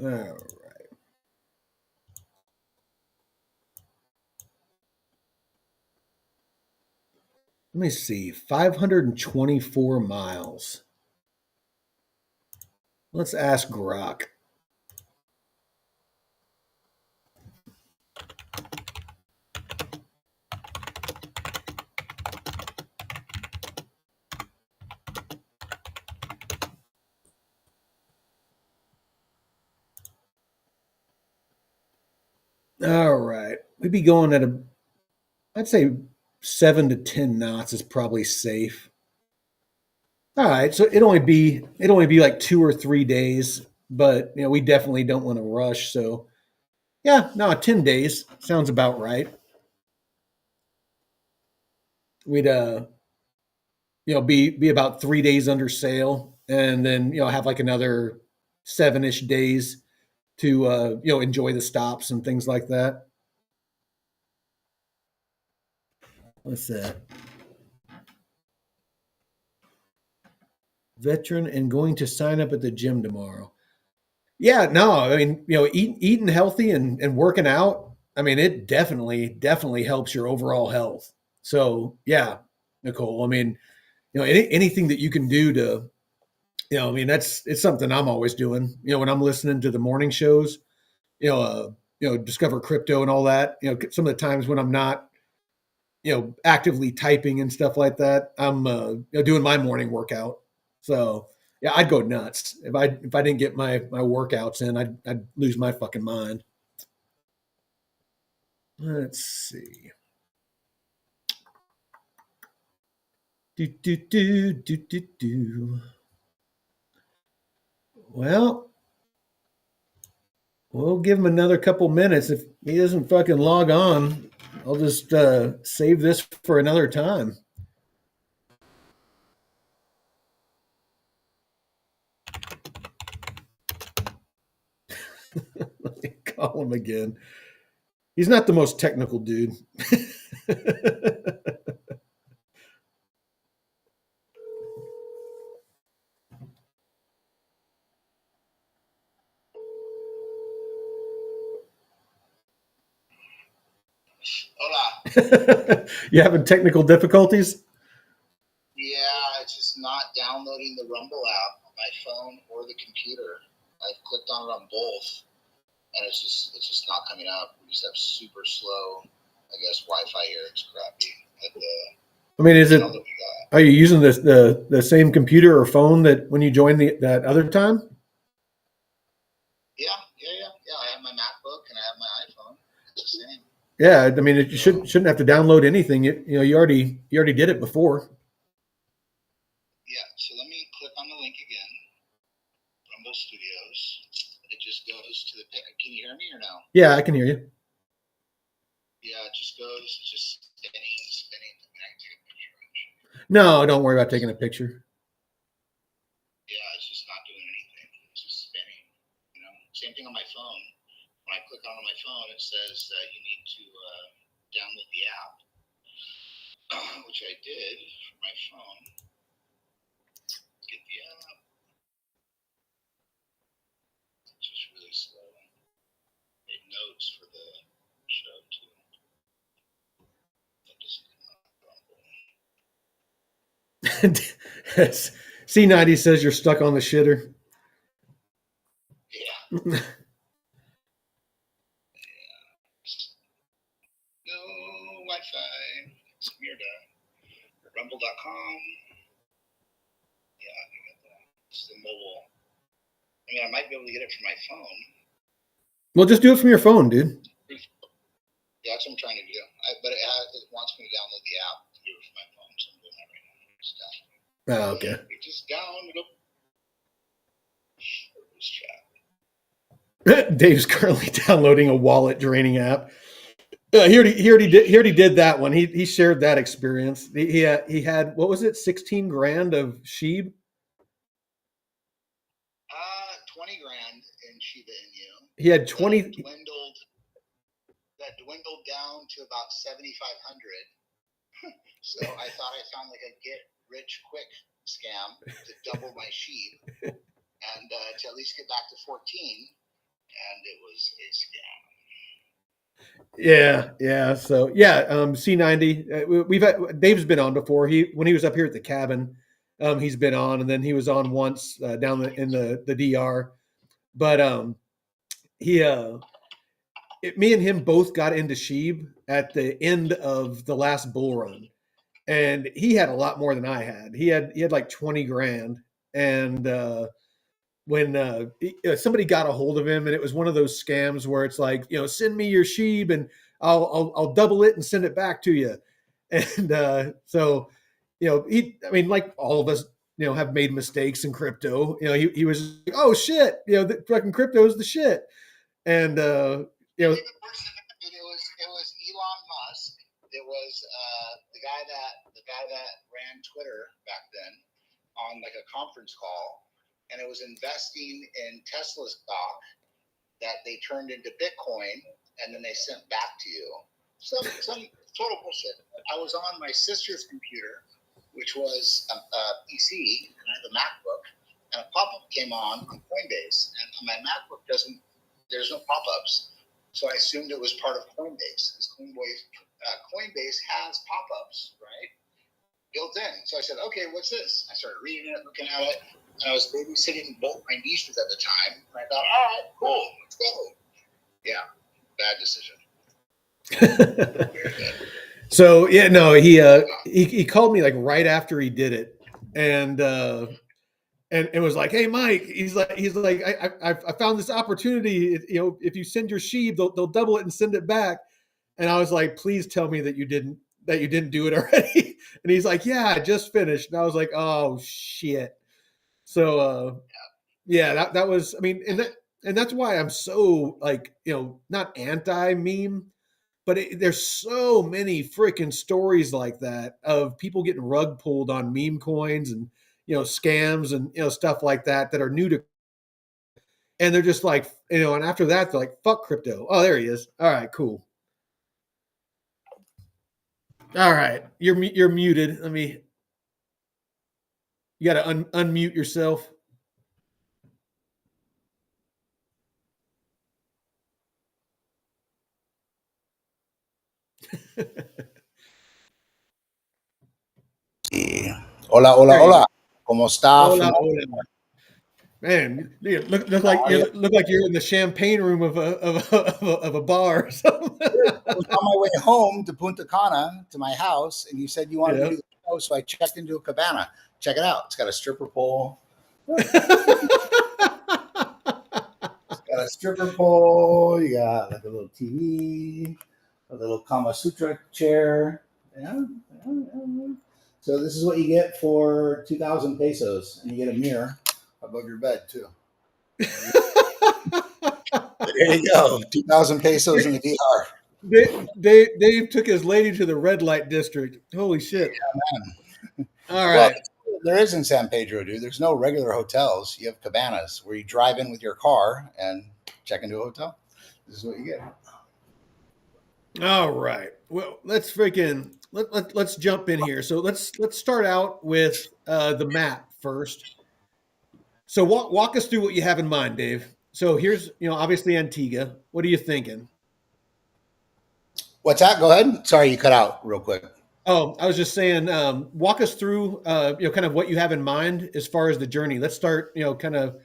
All right. Let me see. 524 miles. Let's ask Grok. All right. We'd be going at I'd say 7 to 10 knots is probably safe. All right. So it'd only be like 2 or 3 days, but we definitely don't want to rush. So yeah, no, 10 days sounds about right. We'd be about 3 days under sail, and then have like another 7-ish days to enjoy the stops and things like that. What's that? Veteran and going to sign up at the gym tomorrow. Yeah, no, I mean, eating healthy and working out. I mean, it definitely helps your overall health. So yeah, Nicole. I mean, anything that you can do to, I mean, it's something I'm always doing. When I'm listening to the morning shows, Discover Crypto and all that. Some of the times when I'm not, actively typing and stuff like that, I'm doing my morning workout. So yeah, I'd go nuts if I didn't get my workouts in. I'd lose my fucking mind. Let's see. Do do do do do do. Well, we'll give him another couple minutes. If he doesn't fucking log on, I'll just save this for another time. Let me call him again. He's not the most technical dude. Hola. You having technical difficulties? Yeah, it's just not downloading the Rumble app on my phone or the computer. I've clicked on it on both, and it's just not coming up. We just have super slow, I guess, Wi-Fi here. It's crappy. I mean, is it? That we got. Are you using the same computer or phone that when you joined that other time? Yeah. I have my MacBook and I have my iPhone. It's the same. Yeah, I mean, you shouldn't have to download anything. You already did it before. Yeah. So let me click on the link again. Rumble Studios. It just goes to the. Can you hear me or no? Yeah, I can hear you. Yeah, it just goes. It's just spinning. Can I take a picture? No, don't worry about taking a picture. Yeah, it's just not doing anything. It's just spinning. Same thing on my phone. When I click on my phone, it says that you need to download the app, which I did for my phone. Get the app. It's just really slow. Made notes for the show too. That doesn't come out. C90 says you're stuck on the shitter. Yeah. No Wi-Fi. It's Rumble.com. Yeah, I got that. It's the mobile. I mean, I might be able to get it from my phone. Well, just do it from your phone, dude. Yeah, that's what I'm trying to do. But it wants me to download the app to do it from my phone, so I'm doing that right now. It's down. Oh, okay. It just downloaded up. Dave's currently downloading a wallet draining app. He already did that one. He shared that experience. He had, what was it, 16 grand of Sheeb? 20 grand in Shiba Inu. He had 20. That dwindled down to about 7,500. So I thought I found like a get rich quick scam to double my Sheeb and to at least get back to 14. And it was a scam. Yeah. So yeah, C90. We've had, Dave's been on before. When he was up here at the cabin, he's been on, and then he was on once down in the DR. But me and him both got into Sheeb at the end of the last bull run, and he had a lot more than I had. He had like 20 grand, and when somebody got a hold of him, and it was one of those scams where it's like, send me your sheep and I'll double it and send it back to you. And so, I mean, like all of us, have made mistakes in crypto. He was like, oh shit, the fucking crypto is the shit. And you know, It was Elon Musk. It was the guy that ran Twitter back then on like a conference call, and it was investing in Tesla stock that they turned into Bitcoin and then they sent back to you. Some total bullshit. I was on my sister's computer, which was a PC, and I have a MacBook, and a pop-up came on Coinbase, and on my MacBook there's no pop-ups, so I assumed it was part of Coinbase, because Coinbase has pop-ups, right, built in. So I said, okay, what's this? I started reading it, looking at it, and I was babysitting both my nieces at the time, and I thought, all right, cool, let's go. Yeah, bad decision. Very good. So yeah, no, he called me like right after he did it, and it was like, hey Mike, he's like I found this opportunity. If you send your sheep, they'll double it and send it back. And I was like, please tell me that you didn't do it already. And he's like, yeah, I just finished. And I was like, oh shit. So yeah, that was, I mean, and that's why I'm so like, not anti meme, but there's so many freaking stories like that of people getting rug pulled on meme coins and scams and stuff like that are new to, and they're just like, and after that they're like, fuck crypto. Oh, there he is. All right, cool. All right, you're muted. You got to unmute yourself. Hola, hola, hola. ¿Cómo está? Hola, hola. Man, look like you're in the champagne room of a bar or something. I was on my way home to Punta Cana to my house, and you said you wanted to do the show, so I checked into a cabana. Check it out. It's got a stripper pole. It's got a stripper pole. You got like a little TV, a little Kama Sutra chair. Yeah. So this is what you get for 2,000 pesos, and you get a mirror above your bed too. There you go, 2,000 pesos in the DR. Dave took his lady to the red light district. Holy shit! Yeah, man. All right. Well, there is in San Pedro, dude. There's no regular hotels. You have cabanas where you drive in with your car and check into a hotel. This is what you get. All right. Well, let's jump in here. So let's start out with the map first. So walk us through what you have in mind, Dave. So here's, obviously Antigua. What are you thinking? What's that? Go ahead. Sorry, you cut out real quick. Oh, I was just saying, walk us through, kind of what you have in mind as far as the journey. Let's start, kind of,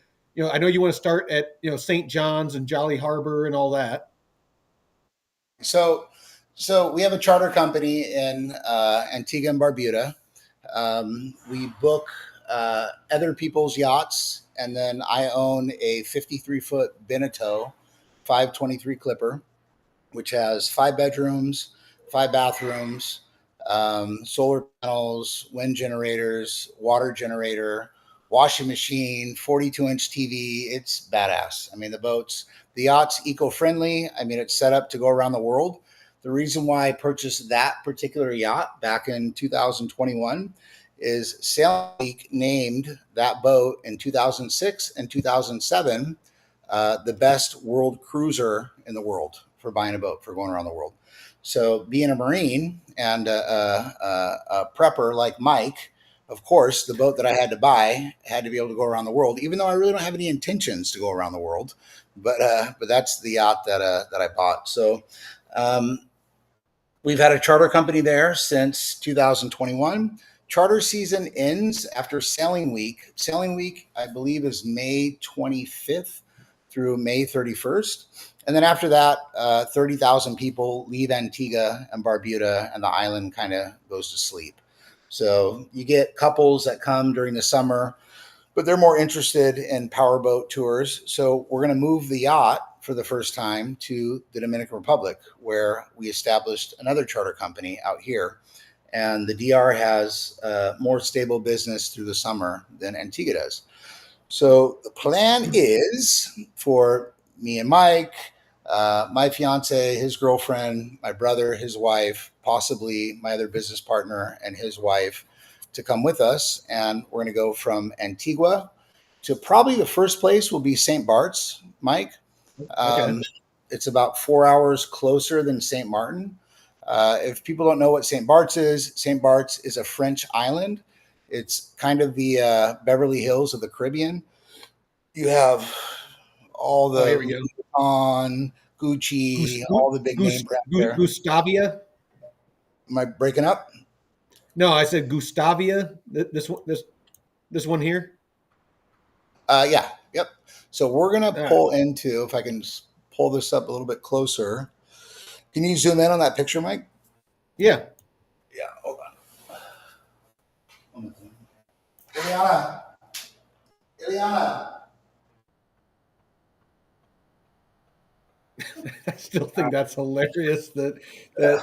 I know you want to start at, St. John's and Jolly Harbor and all that. So we have a charter company in Antigua and Barbuda. We book other people's yachts, and then I own a 53-foot Beneteau 523 Clipper, which has 5 bedrooms, 5 bathrooms, solar panels, wind generators, water generator, washing machine, 42-inch TV. It's badass. I mean, the yacht's eco-friendly. I mean, it's set up to go around the world. The reason why I purchased that particular yacht back in 2021 is Sailing Week named that boat in 2006 and 2007 the best world cruiser in the world for buying a boat, for going around the world. So being a Marine and a prepper like Mike, of course, the boat that I had to buy had to be able to go around the world, even though I really don't have any intentions to go around the world. But that's the yacht that I bought. So we've had a charter company there since 2021. Charter season ends after Sailing Week. Sailing Week, I believe, is May 25th through May 31st. And then after that, 30,000 people leave Antigua and Barbuda, and the island kind of goes to sleep. So you get couples that come during the summer, but they're more interested in powerboat tours. So we're going to move the yacht for the first time to the Dominican Republic, where we established another charter company out here. And the DR has more stable business through the summer than Antigua does. So the plan is for me and Mike, my fiance, his girlfriend, my brother, his wife, possibly my other business partner and his wife to come with us. And we're going to go from Antigua to probably the first place will be St. Bart's, Mike. Okay. It's about 4 hours closer than St. Martin. If people don't know what St. Bart's is a French island. It's kind of the Beverly Hills of the Caribbean. You have all the Here we go. on Gucci, all the big name brands there. Gustavia. Am I breaking up? No, I said Gustavia. This one here. Yeah, yep. So we're gonna pull into. If I can pull this up a little bit closer. Can you zoom in on that picture, Mike? Yeah. Yeah. Hold on. Ileana. I still think that's hilarious that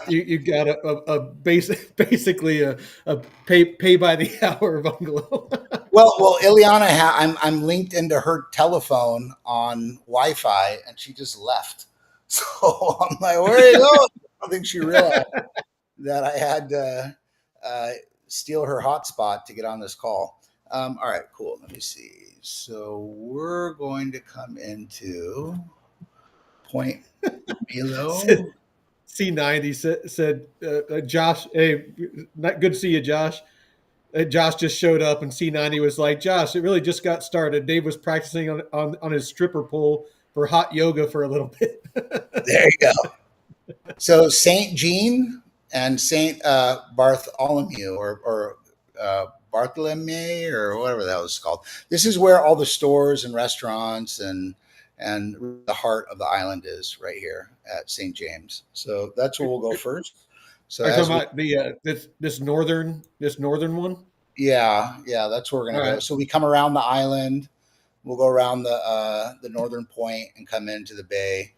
you got a basically a pay by the hour bungalow. Well, Ileana, I'm linked into her telephone on Wi-Fi, and she just left. So I'm like, where are you going? I don't think she realized that I had to steal her hotspot to get on this call. All right, cool. Let me see. So we're going to come into Point Below. C90 said Josh, hey, not good to see you, Josh. Josh just showed up, and C90 was like, Josh, it really just got started. Dave was practicing on his stripper pole for hot yoga for a little bit. There you go. So St. Jean and St. Bartholomew or Bartholomew or whatever that was called. This is where all the stores and restaurants and the heart of the island is right here at St. James. So that's where we'll go first. So are you talking about the this northern one? Yeah, that's where we're gonna go. Right. So we come around the island. We'll go around the northern point and come into the bay.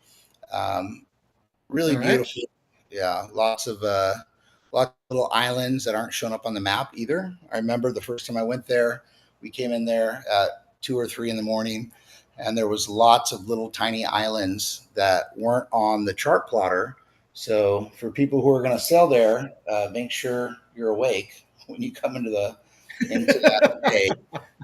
Really beautiful. Yeah, lots of little islands that aren't shown up on the map either. I remember the first time I went there, we came in there at 2 or 3 in the morning, and there was lots of little tiny islands that weren't on the chart plotter. So for people who are going to sail there, make sure you're awake when you come into that bay,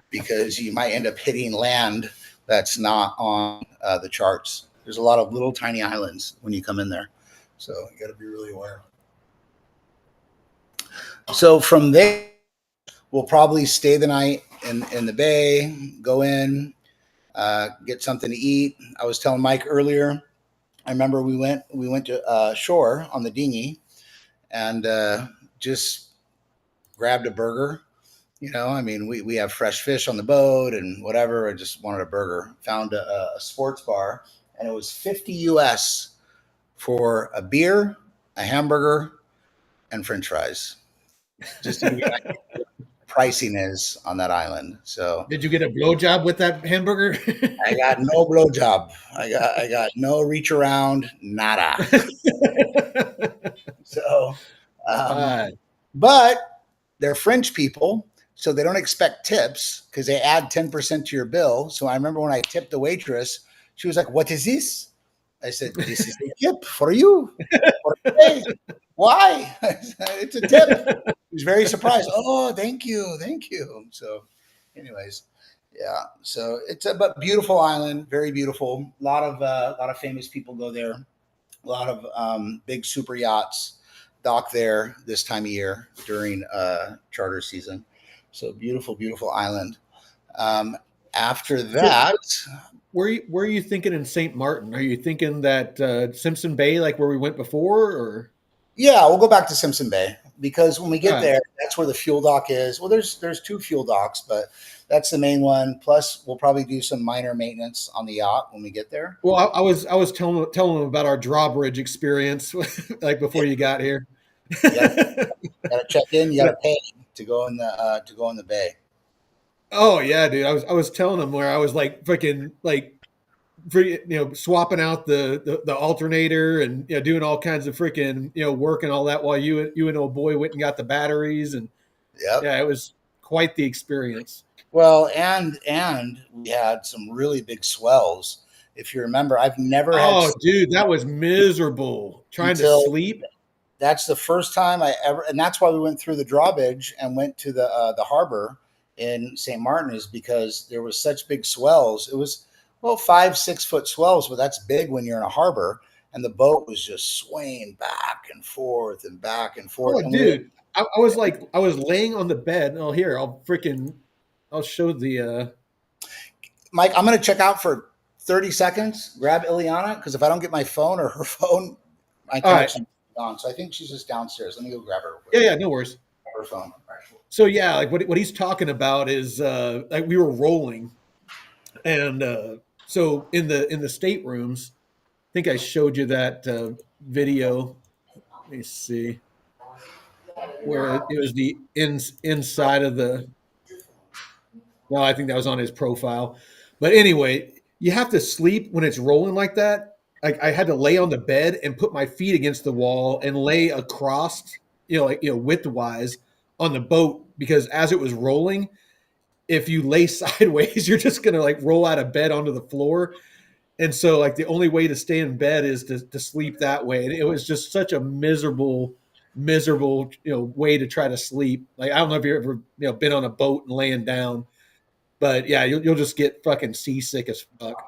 because you might end up hitting land that's not on the charts. There's a lot of little tiny islands when you come in there. So you got to be really aware. So from there, we'll probably stay the night in the bay, go in, get something to eat. I was telling Mike earlier, I remember we went to shore on the dinghy and just grabbed a burger. You know, I mean, we have fresh fish on the boat and whatever. I just wanted a burger. Found a sports bar, and it was $50 US for a beer, a hamburger, and French fries. Just to give you an idea what pricing is on that island. So, did you get a blowjob with that hamburger? I got no blowjob. I got no reach around, nada. So, but they're French people, so they don't expect tips because they add 10% to your bill. So I remember when I tipped the waitress, she was like, "What is this?" I said, "This is a tip for you." Hey, why? It's a tip. He was very surprised. Oh, thank you. So, anyways, yeah. So it's a beautiful island, very beautiful. A lot of famous people go there. A lot of big super yachts dock there this time of year during charter season. So beautiful, beautiful island. After that, where are you thinking in St. Martin? Are you thinking that Simpson Bay, like where we went before, or? Yeah, we'll go back to Simpson Bay because when we get there, that's where the fuel dock is. Well, there's 2 fuel docks, but that's the main one. Plus, we'll probably do some minor maintenance on the yacht when we get there. Well, I was telling them about our drawbridge experience, like before you got here. You gotta check in. You gotta pay to go in the bay. Oh yeah, dude. I was telling him where I was like freaking like swapping out the alternator and doing all kinds of freaking work and all that while you and old boy went and got the batteries and Yep. yeah, it was quite the experience. Well, and we had some really big swells. If you remember, I've never had Oh, dude, that was miserable trying to until sleep. that's the first time I ever, and that's why we went through the drawbridge and went to the harbor in St. Martin, is because there was such big swells. It was, well, 5, 6 foot swells, but that's big when you're in a harbor. And the boat was just swaying back and forth and back and forth. Oh, And dude, I was like, I was laying on the bed. Oh, here, I'll show the. Mike, I'm going to check out for 30 seconds. Grab Ileana, because if I don't get my phone or her phone, my All right. connection is gone. So I think she's just downstairs. Let me go grab her. Yeah, no worries. Her phone. All right. So yeah, like what he's talking about is like we were rolling, and so in the staterooms, I think I showed you that video. Let me see where it was the inside of the. Well, I think that was on his profile, but anyway, you have to sleep when it's rolling like that. Like I had to lay on the bed and put my feet against the wall and lay across, widthwise on the boat because as it was rolling, if you lay sideways, you're just gonna like roll out of bed onto the floor. And so like the only way to stay in bed is to sleep that way. And it was just such a miserable, way to try to sleep. Like I don't know if you've ever, been on a boat and laying down, but yeah, you'll just get fucking seasick as fuck.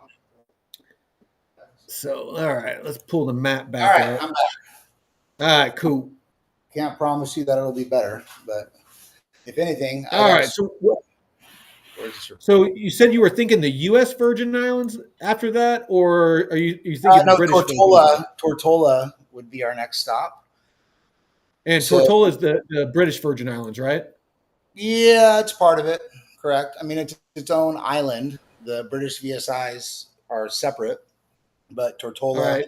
So all right, let's pull the map All back right, up. I'm back. All right, cool. Can't promise you that it'll be better, but if anything, All right, so you said you were thinking the U.S. Virgin Islands after that, or are you thinking no, British? Tortola would be our next stop. And So- Tortola is the British Virgin Islands, right? Yeah, it's part of it. Correct. I mean, it's its own island. The British VSIs are separate, but Tortola All right.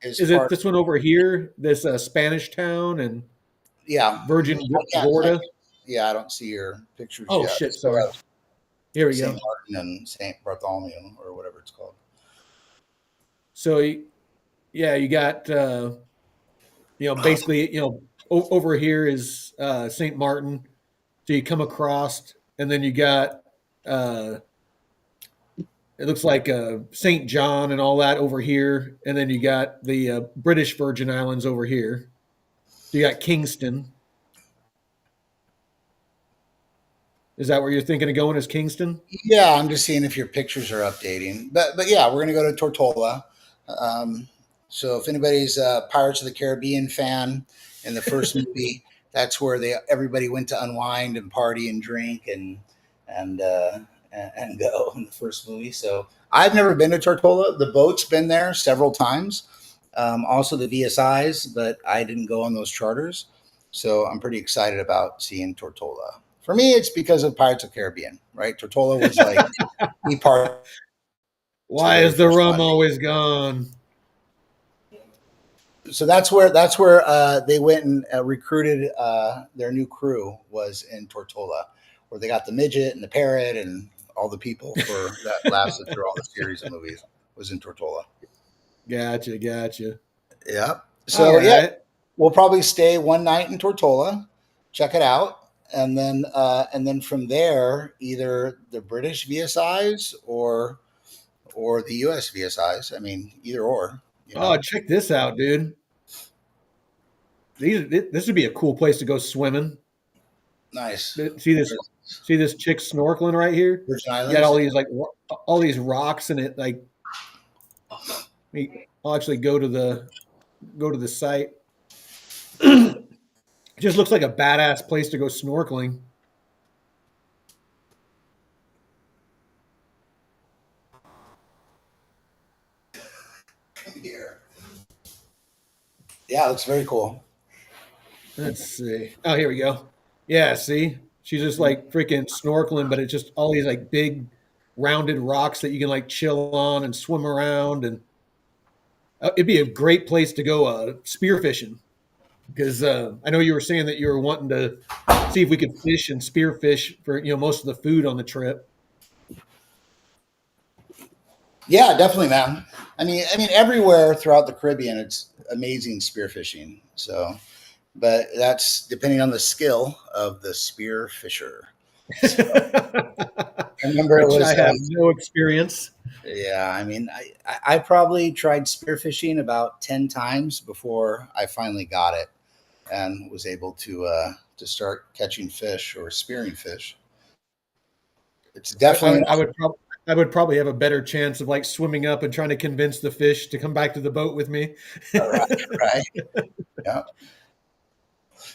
is Is it part. this one over here? This Spanish town and Yeah, Virgin I can't- Gorda? Yeah, I don't see your pictures. Oh yet. shit! Sorry. Here we St. go. Martin and St. Bartholomew or whatever it's called. So yeah, you got basically over here is St. Martin. So you come across, and then you got it looks like St. John and all that over here, and then you got the British Virgin Islands over here. So you got Kingston. Is that where you're thinking of going? Is Kingston? Yeah, I'm just seeing if your pictures are updating. But yeah, we're gonna go to Tortola. So if anybody's a Pirates of the Caribbean fan, in the first movie, that's where everybody went to unwind and party and drink and go in the first movie. So I've never been to Tortola. The boat's been there several times. Also the VSIs, but I didn't go on those charters. So I'm pretty excited about seeing Tortola. For me, it's because of Pirates of the Caribbean, right? Tortola was like the part. Why is the rum always gone? So that's where they went and recruited their new crew, was in Tortola, where they got the midget and the parrot and all the people for that lasted through all the series of movies was in Tortola. Gotcha. Yeah. So right. yeah, we'll probably stay one night in Tortola, check it out, and then from there, either the British VSIs or the US VSIs. I mean, either or. Oh, check this out, dude. This would be a cool place to go swimming. Nice. See this chick snorkeling right here? Virgin Islands. You got all these all these rocks in it. Like, I'll actually go to the site. It just looks like a badass place to go snorkeling. Here. Yeah, it looks very cool. Let's see. Oh, here we go. Yeah, see? She's just like freaking snorkeling, but it's just all these like big rounded rocks that you can like chill on and swim around. And it'd be a great place to go spearfishing. Because I know you were saying that you were wanting to see if we could fish and spearfish for most of the food on the trip. Yeah, definitely, man. I mean, everywhere throughout the Caribbean, it's amazing spearfishing. So, but that's depending on the skill of the spear fisher. So, I remember it Which I was, have no experience. yeah. I mean, I probably tried spearfishing about 10 times before I finally got it and was able to start catching fish or spearing fish. It's definitely I would probably have a better chance of like swimming up and trying to convince the fish to come back to the boat with me. all right, right. Yeah.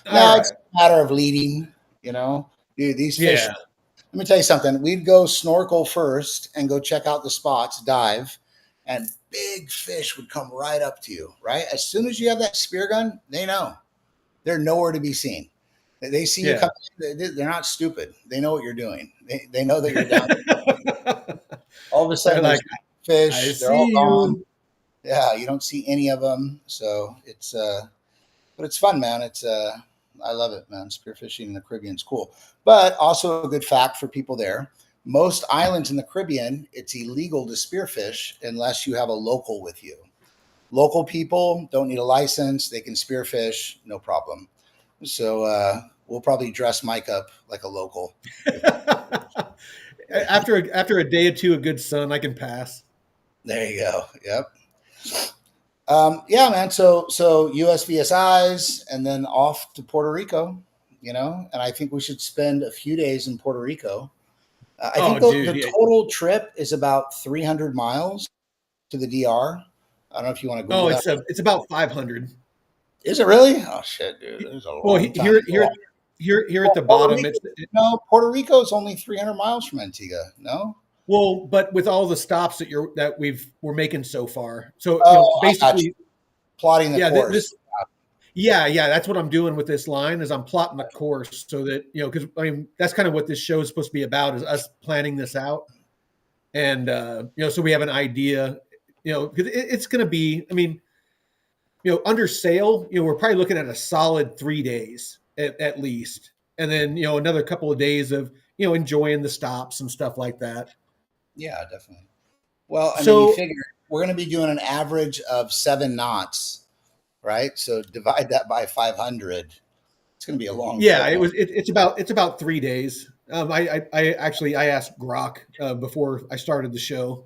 All No, it's right. a matter of leading. Dude, these fish. Yeah. Let me tell you something. We'd go snorkel first and go check out the spots, dive, and big fish would come right up to you. Right as soon as you have that spear gun, they know they're nowhere to be seen. They see you Yeah. coming. They're not stupid. They know what you're doing. They know that you're down. All of a They're sudden, there's like, I fish. They're all see gone. you. Yeah, you don't see any of them. So but it's fun, man. I love it, man. Spearfishing in the Caribbean is cool. But also a good fact for people there: most islands in the Caribbean, it's illegal to spearfish unless you have a local with you. Local people don't need a license; they can spearfish, no problem. So we'll probably dress Mike up like a local. After a day or two of good sun, I can pass. There you go. Yep. Yeah, man. So USVSIs and then off to Puerto Rico, and I think we should spend a few days in Puerto Rico. I think Oh, dude. the Yeah. total trip is about 300 miles to the DR. I don't know if you want to Google Oh, that. it's about 500. Is it really? Oh shit, dude. There's a Well, long time. here at the Puerto bottom, Rico, no, Puerto Rico is only 300 miles from Antigua. No. well, but with all the stops that we're making so far, so Oh, I got you. basically, Plotting the yeah, course. yeah, that's what I'm doing with this line is I'm plotting the course so that because I mean that's kind of what this show is supposed to be about is us planning this out, and so we have an idea, because it's going to be, I mean, under sail, we're probably looking at a solid 3 days at least, and then another couple of days of enjoying the stops and stuff like that. Yeah, definitely. Well, I mean, So you figure we're going to be doing an average of 7 knots, right? So divide that by 500. It's going to be a long yeah, trip. it's about 3 days. I actually I asked Grok before I started the show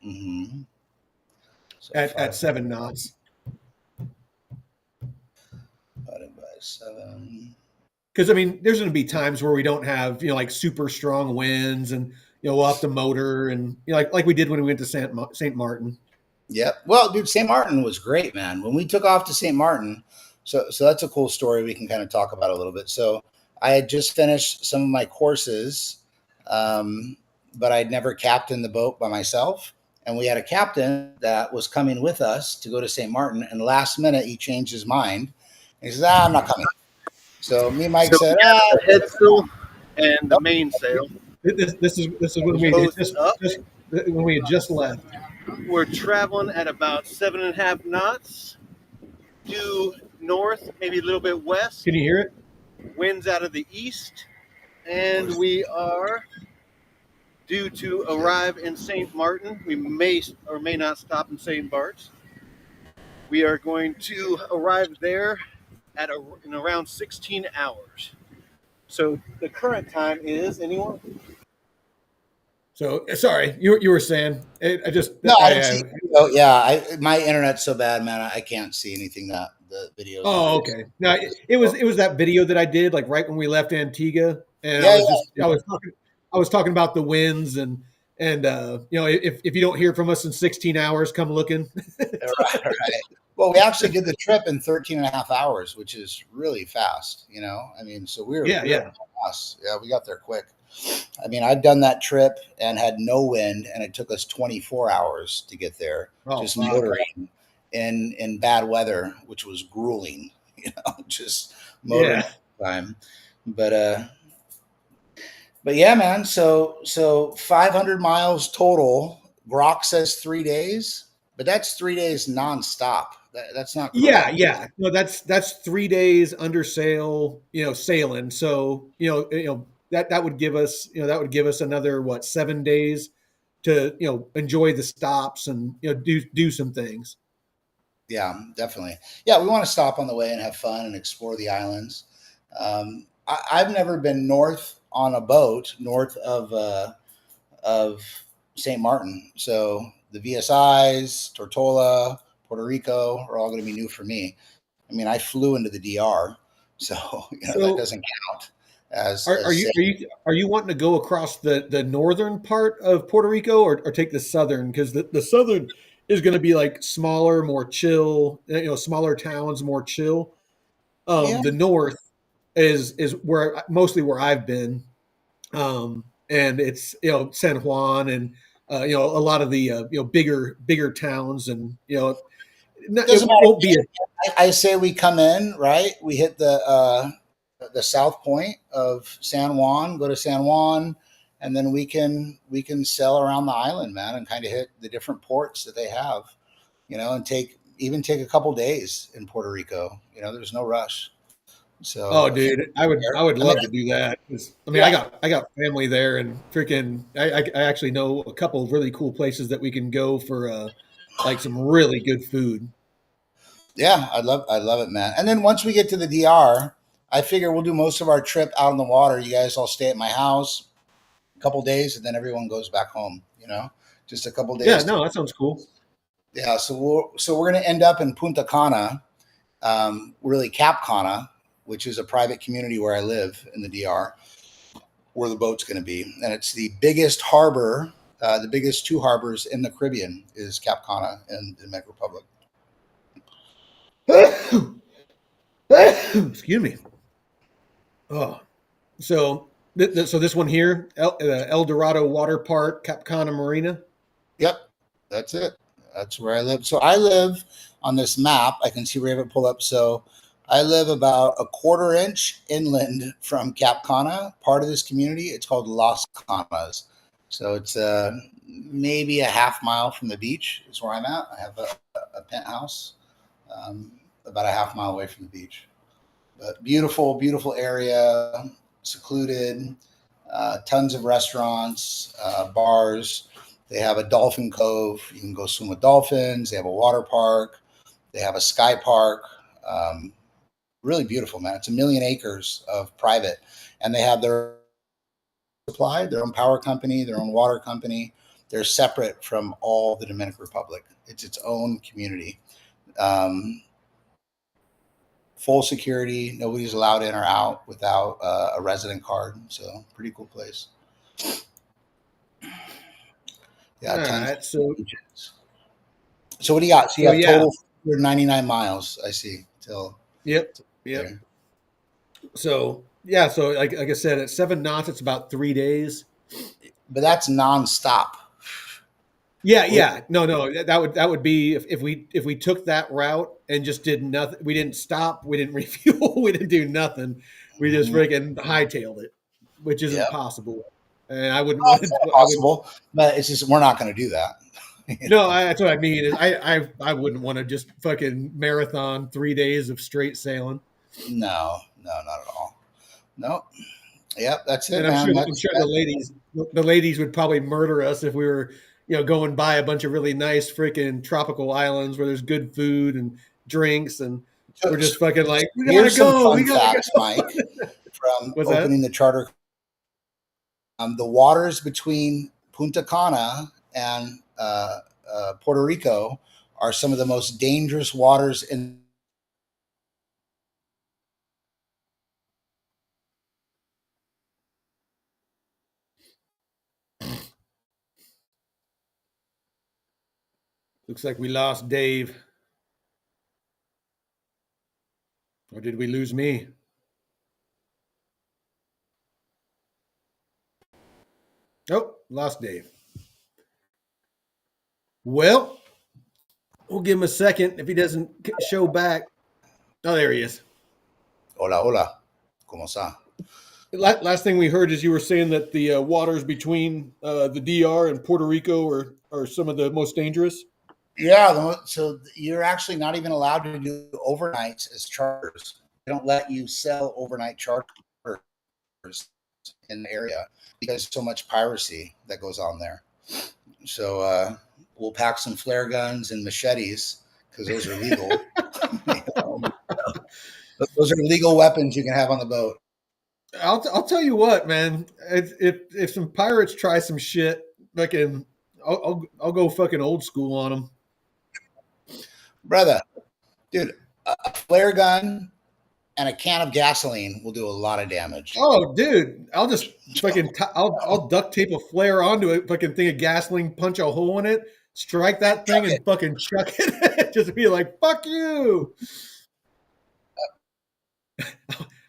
Mm-hmm. So at 7 knots. divided by 7. Because I mean, there's going to be times where we don't have like super strong winds, and we'll have to motor, and like we did when we went to Saint Martin. Yep. Well, dude, St. Martin was great, man. When we took off to St. Martin, so that's a cool story we can kind of talk about a little bit. So I had just finished some of my courses, but I'd never captained the boat by myself. And we had a captain that was coming with us to go to St. Martin. And last minute, he changed his mind. He says, I'm not coming. So me and Mike said, the headsail and the mainsail. This is when we Both just, up. just when we had just left. We're traveling at about 7.5 knots, due north, maybe a little bit west. Can you hear it? Winds out of the east, and we are due to arrive in St. Martin. We may or may not stop in St. Bart's. We are going to arrive there in around 16 hours. So the current time is anyone? So sorry, you were saying I just no, I didn't see. Oh, yeah, my internet's so bad, man. I can't see anything that the videos. Oh, okay. No, it was that video that I did like right when we left Antigua, and Yeah, I was talking about the winds and if you don't hear from us in 16 hours, come looking. Right. Well, we actually did the trip in 13 and a half hours, which is really fast, I mean, so we were fast. Yeah, we got there quick. I mean, I'd done that trip and had no wind, and it took us 24 hours to get there, just motoring in bad weather, which was grueling, just motoring time. But yeah, man. So 500 miles total. Grok says 3 days, but that's 3 days nonstop. That's not Yeah, correct. yeah. No, that's 3 days under sail, sailing. So, that would give us, another what, 7 days to, enjoy the stops and, do some things. Yeah, definitely. Yeah, we want to stop on the way and have fun and explore the islands. I've never been north on a boat north of St. Martin, so the VSIs, Tortola, Puerto Rico are all going to be new for me. I mean, I flew into the DR, so that So, doesn't count as are as you safe. wanting to go across the northern part of Puerto Rico, or take the southern? Because the southern is going to be like smaller, more chill, smaller towns, more chill. Yeah, The north is where mostly where I've been, and it's San Juan and a lot of the bigger towns, and it doesn't won't be a, matter. I say we come in right. We hit the south point of San Juan, go to San Juan, and then we can sail around the island, man, and kind of hit the different ports that they have, and take a couple days in Puerto Rico. There's no rush. oh, So if dude, I would and then, love to do that. 'Cause, I mean, yeah, I got family there, and freaking, I actually know a couple of really cool places that we can go for like some really good food. yeah, I love it, man. And then once we get to the DR, I figure we'll do most of our trip out on the water. You guys all stay at my house a couple days, and then everyone goes back home. Just a couple Yeah, days to no, that sounds cool. yeah. So we're gonna end up in Punta Cana, really Cap Cana, which is a private community where I live in the DR, where the boat's going to be, and it's the biggest harbor, the biggest two harbors in the Caribbean is Cap Cana and the Dominican Republic. Excuse me. Oh, so so this one here, El Dorado Water Park, Cap Cana Marina. Yep, that's it. That's where I live. So I live on this map. I can see where I have it pulled up. So I live about a quarter inch inland from Cap Cana, part of this community. It's called Las Canas. So it's maybe a half mile from the beach is where I'm at. I have a penthouse about a half mile away from the beach. But beautiful, beautiful area, secluded, tons of restaurants, bars. They have a dolphin cove. You can go swim with dolphins. They have a water park. They have a sky park. Really beautiful, man. It's 1 million acres of private, and they have their supply, their own power company, their own water company. They're separate from all the Dominican Republic. It's its own community. Um, Full security. Nobody's allowed in or out without a resident card. So pretty cool place. All Yeah, tons right, so of beaches. So what do you got? So you so have yeah, total 99 miles. I see till yep, yep. there. So yeah, so like I said, at 7 knots, it's about 3 days. But that's nonstop. Yeah, We- yeah. No, no. That would be if we took that route and just did nothing. We didn't stop. We didn't refuel. We didn't do nothing. We just Mhm. freaking hightailed it, which isn't Yeah, possible. And I wouldn't well, want it's to. not I would. possible, but it's just we're not going to do that. No, that's what I mean. Is I wouldn't want to just fucking marathon 3 days of straight sailing. No, no, not at all. No. Yep, that's it, And man. I'm sure the ladies would probably murder us if we were, going by a bunch of really nice freaking tropical islands where there's good food and drinks, and we're So just fucking like, we gotta here's some go, we fun gotta facts, go. Mike, from What's that? opening the charter. The waters between Punta Cana and Puerto Rico are some of the most dangerous waters in. Looks like we lost Dave, or did we lose me? Oh, lost Dave. Well, we'll give him a second if he doesn't show back. Oh, there he is. Hola, hola. ¿Cómo está? Last thing we heard is you were saying that the waters between the DR and Puerto Rico are some of the most dangerous. Yeah, so you're actually not even allowed to do overnights as charters. They don't let you sell overnight charters in the area because so much piracy that goes on there. So we'll pack some flare guns and machetes because those are legal. You know, those are legal weapons you can have on the boat. I'll tell you what, man. If some pirates try some shit, fucking, I'll go fucking old school on them. Brother, dude, a flare gun and a can of gasoline will do a lot of damage. Oh, dude, I'll just fucking I'll duct tape a flare onto it, fucking thing of gasoline, punch a hole in it, strike that thing, and fucking chuck it. Just be like, fuck you.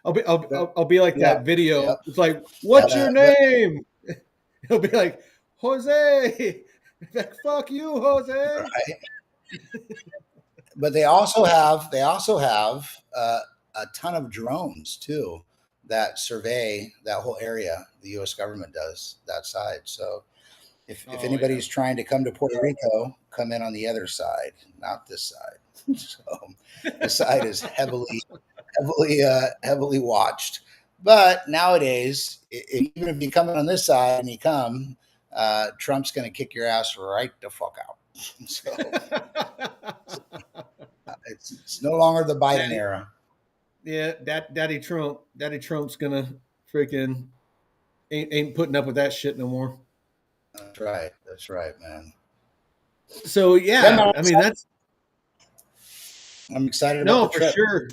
I'll be like that video. Yeah. It's like, what's your name? He'll be like, Jose. Like, fuck you, Jose. Right. But they also have a ton of drones too that survey that whole area. The U.S. government does that side. So if anybody's trying to come to Puerto Rico, come in on the other side, not this side. So this side is heavily watched. But nowadays, even if you come in on this side and you come, Trump's going to kick your ass right the fuck out. So it's no longer the Biden era. Yeah, Daddy Trump's gonna freaking ain't putting up with that shit no more. That's right, man. So yeah, I mean I'm excited about no, the for trip. sure.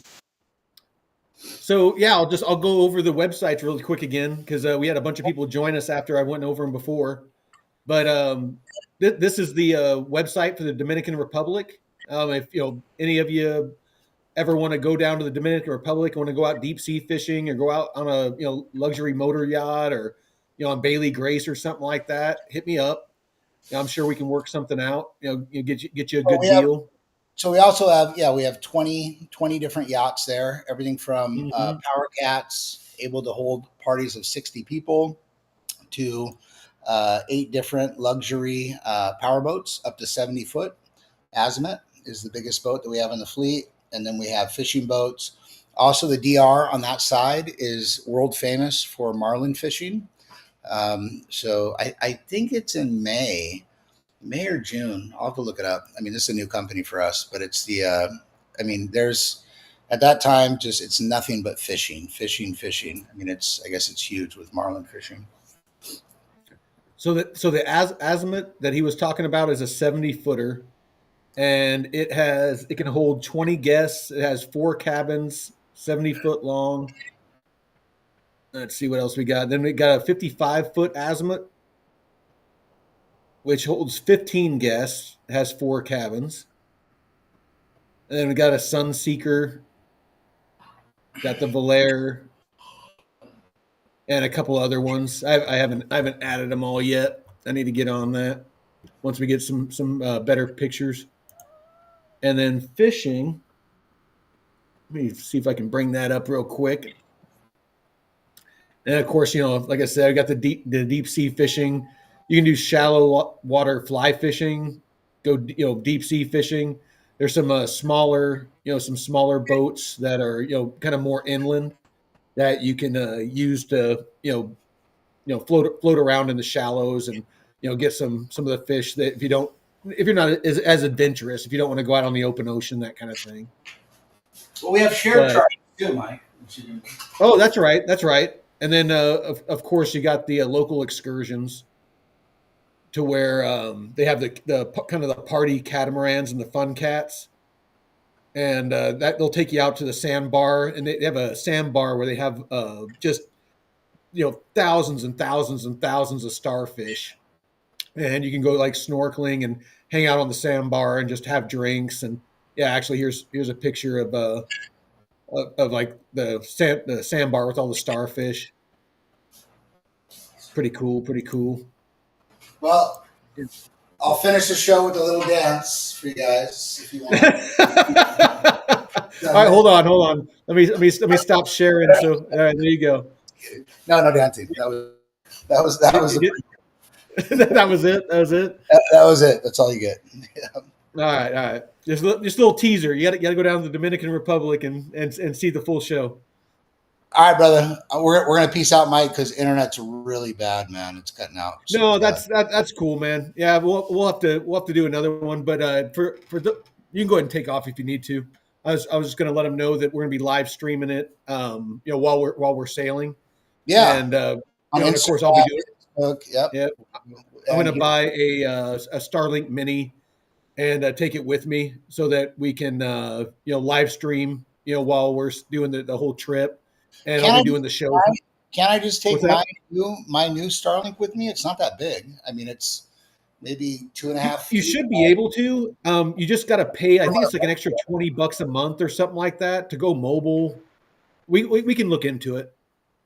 So yeah, I'll go over the websites really quick again because we had a bunch of people join us after I went over them before. But this is the website for the Dominican Republic. If any of you ever want to go down to the Dominican Republic, want to go out deep sea fishing or go out on a luxury motor yacht or on Bailey Grace or something like that, hit me up. I'm sure we can work something out. Get you a good deal. So we also have 20 different yachts there. Everything from power cats able to hold parties of 60 people to 8 different luxury power boats up to 70 foot. Azimuth is the biggest boat that we have in the fleet. And then we have fishing boats. Also, the DR on that side is world famous for marlin fishing. So I think it's in May or June. I'll have to look it up. I mean, this is a new company for us, but it's there's at that time it's nothing but fishing. I mean, I guess it's huge with marlin fishing. So the Azimuth that he was talking about is a 70-footer. And it can hold 20 guests. It has 4 cabins, 70 foot long. Let's see what else we got. Then we got a 55-foot Azimuth, which holds 15 guests, has 4 cabins. And then we got a Sunseeker, got the Valere, and a couple other ones. I haven't added them all yet. I need to get on that once we get some better pictures. And then fishing, let me see if I can bring that up real quick. And of course, like I said, I got the deep sea fishing. You can do shallow water fly fishing, go deep sea fishing. There's some smaller boats that are kind of more inland that you can use to float around in the shallows and get some of the fish that if you're not as adventurous, if you don't want to go out on the open ocean, that kind of thing. Well, we have shared charters too, Mike. Oh, that's right. And then, of course, you got the local excursions to where they have the kind of the party catamarans and the fun cats, and that they'll take you out to the sandbar, and they have a sandbar where they have just thousands and thousands and thousands of starfish, and you can go like snorkeling and hang out on the sandbar and just have drinks. And yeah, actually, here's a picture of like the sandbar with all the starfish. Pretty cool. Well, I'll finish the show with a little dance for you guys if you want. All right, hold on. Let me stop sharing. So, all right, there you go. No dancing. That was that was it. That was it. That's all you get. Yeah. All right, all right. Just a little teaser. You got to go down to the Dominican Republic and see the full show. All right, brother. We're gonna peace out, Mike, because internet's really bad, man. It's cutting out super No, bad. that's cool, man. Yeah, we'll have to do another one, but you can go ahead and take off if you need to. I was just gonna let them know that we're gonna be live streaming it, while we're sailing, Yeah, and on and of course I'll be Instagram, doing. Facebook. Yep. Yeah, I'm And gonna buy a Starlink Mini and take it with me so that we can live stream while we're doing the whole trip, and I'll can be I doing just the show. can I just take What's that? my new Starlink with me? It's not that big. I mean, it's maybe two and a half You feet. should be able to. You just got to pay. I think it's like an extra $20 a month or something like that to go mobile. We can look into it.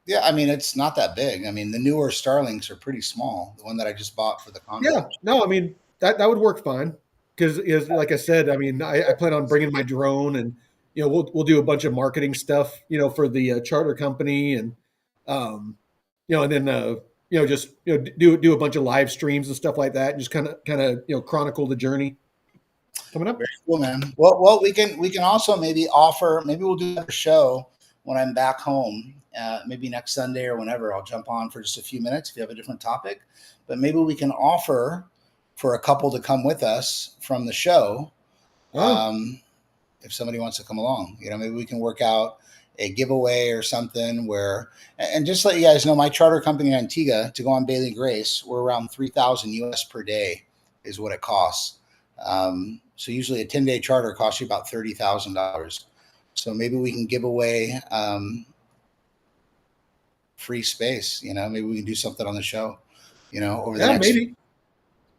Yeah, I mean, it's not that big. I mean, the newer Starlinks are pretty small. The one that I just bought for the condo. Yeah, no, I mean that would work fine because like I said, I mean I plan on bringing my drone and we'll do a bunch of marketing stuff for the charter company and and then just do a bunch of live streams and stuff like that and just kind of chronicle the journey coming up. Very cool, man. Well, we can also maybe offer. Maybe we'll do a show when I'm back home. Maybe next Sunday or whenever. I'll jump on for just a few minutes if you have a different topic. But maybe we can offer for a couple to come with us from the show. Oh, If somebody wants to come along, maybe we can work out a giveaway or something where, and just let you guys know, my charter company in Antigua to go on Bailey Grace, we're around 3,000 US per day is what it costs. So usually a 10-day charter costs you about $30,000. So maybe we can give away free space. Maybe we can do something on the show. Over the yeah, next maybe.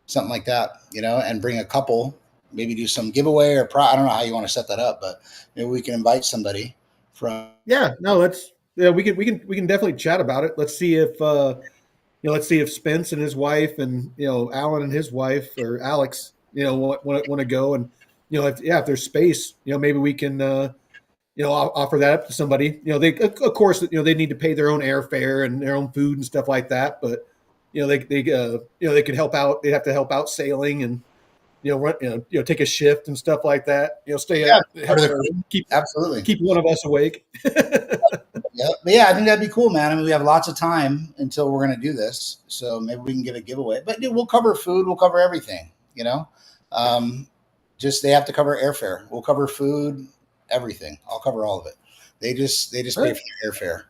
something like that. And bring a couple. Maybe do some giveaway or I don't know how you want to set that up, but maybe we can invite somebody from. Yeah, no, we can definitely chat about it. Let's see if Spence and his wife and Alan and his wife or Alex want to go and if there's space maybe we can offer that up to somebody. They of course they need to pay their own airfare and their own food and stuff like that, but they could help out. They'd have to help out sailing and run take a shift and stuff like that. Stay Yeah, help keep absolutely. keep one of us awake. Yeah, but yeah, I think that'd be cool, man. I mean, we have lots of time until we're going to do this, so maybe we can give a giveaway. But dude, we'll cover food, we'll cover everything. Just they have to cover airfare. We'll cover food, everything. I'll cover all of it. They just pay for their airfare.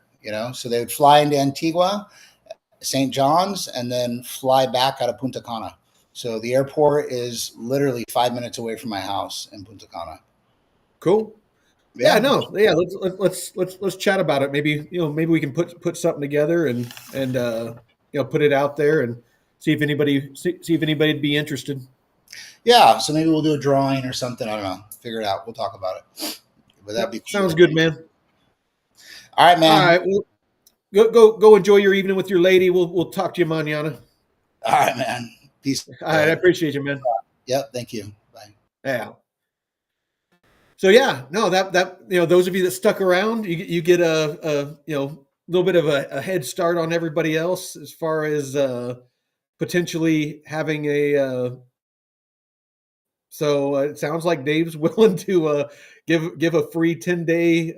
So they would fly into Antigua, St. John's, and then fly back out of Punta Cana. So the airport is literally 5 minutes away from my house in Punta Cana. Cool. Yeah, no, yeah. Let's chat about it. Maybe we can put something together and put it out there and see if anybody'd be interested. Yeah, so maybe we'll do a drawing or something. I don't know. Figure it out. We'll talk about it. But that'd be cool. Sounds good, man. All right, man. All right, well, go enjoy your evening with your lady. We'll talk to you mañana. All right, man. Peace. All right, I appreciate you, man. Yep. Thank you. Bye. Yeah. So yeah, no, that those of you that stuck around, you get a little bit of a head start on everybody else as far as potentially having a. So it sounds like Dave's willing to give a free 10-day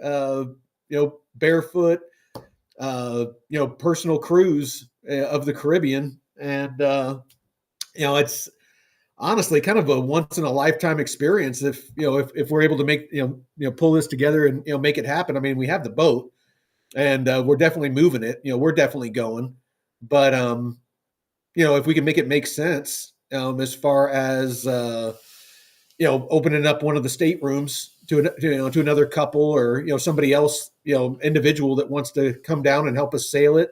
barefoot personal cruise of the Caribbean, and it's honestly kind of a once in a lifetime experience if we're able to make pull this together and make it happen. I mean, we have the boat and we're definitely moving it. We're definitely going, but if we can make it make sense as far as opening up one of the staterooms to another couple or somebody else individual that wants to come down and help us sail it.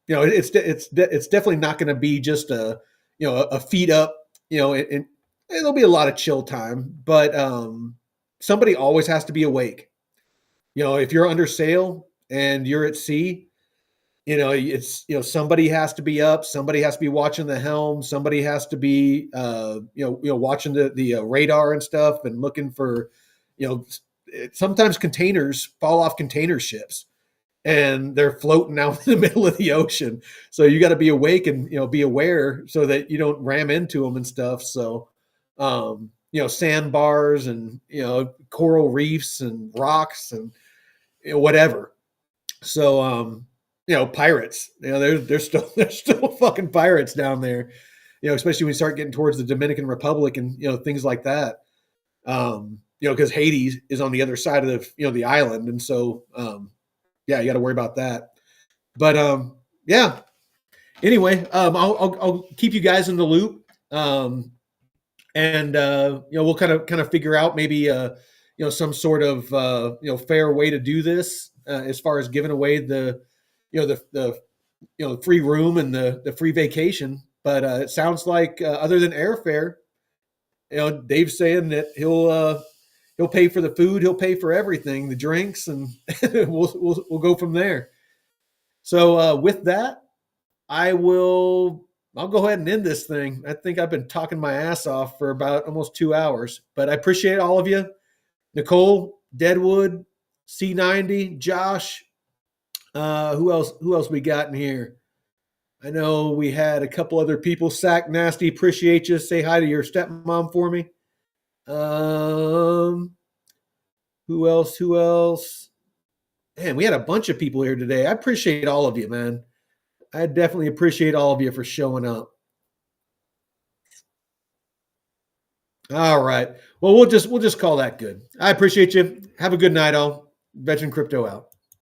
It's definitely not going to be just a feet up, and there'll be a lot of chill time, but somebody always has to be awake. If you're under sail and you're at sea, it's somebody has to be up, somebody has to be watching the helm, somebody has to be watching the radar and stuff and looking for sometimes containers fall off container ships and they're floating out in the middle of the ocean. So you got to be awake and be aware so that you don't ram into them and stuff. So sandbars and, coral reefs and rocks and, whatever. So, pirates, there's still fucking pirates down there, especially when you start getting towards the Dominican Republic and, things like that. Because Haiti is on the other side of the island. And so, yeah, you got to worry about that. But, yeah, anyway, I'll keep you guys in the loop. And we'll kind of figure out maybe, some sort of, fair way to do this, as far as giving away the free room and the free vacation. But it sounds like, other than airfare, Dave's saying that he'll pay for the food, he'll pay for everything, the drinks, and we'll go from there. So with that, I'll go ahead and end this thing. I think I've been talking my ass off for about almost 2 hours, but I appreciate all of you. Nicole, Deadwood, C90, Josh. Who else we got in here? I know we had a couple other people. Sack Nasty, appreciate you. Say hi to your stepmom for me. Who else? Man, we had a bunch of people here today. I appreciate all of you, man. I definitely appreciate all of you for showing up. All right. Well, we'll just call that good. I appreciate you. Have a good night, all. Veteran Crypto out.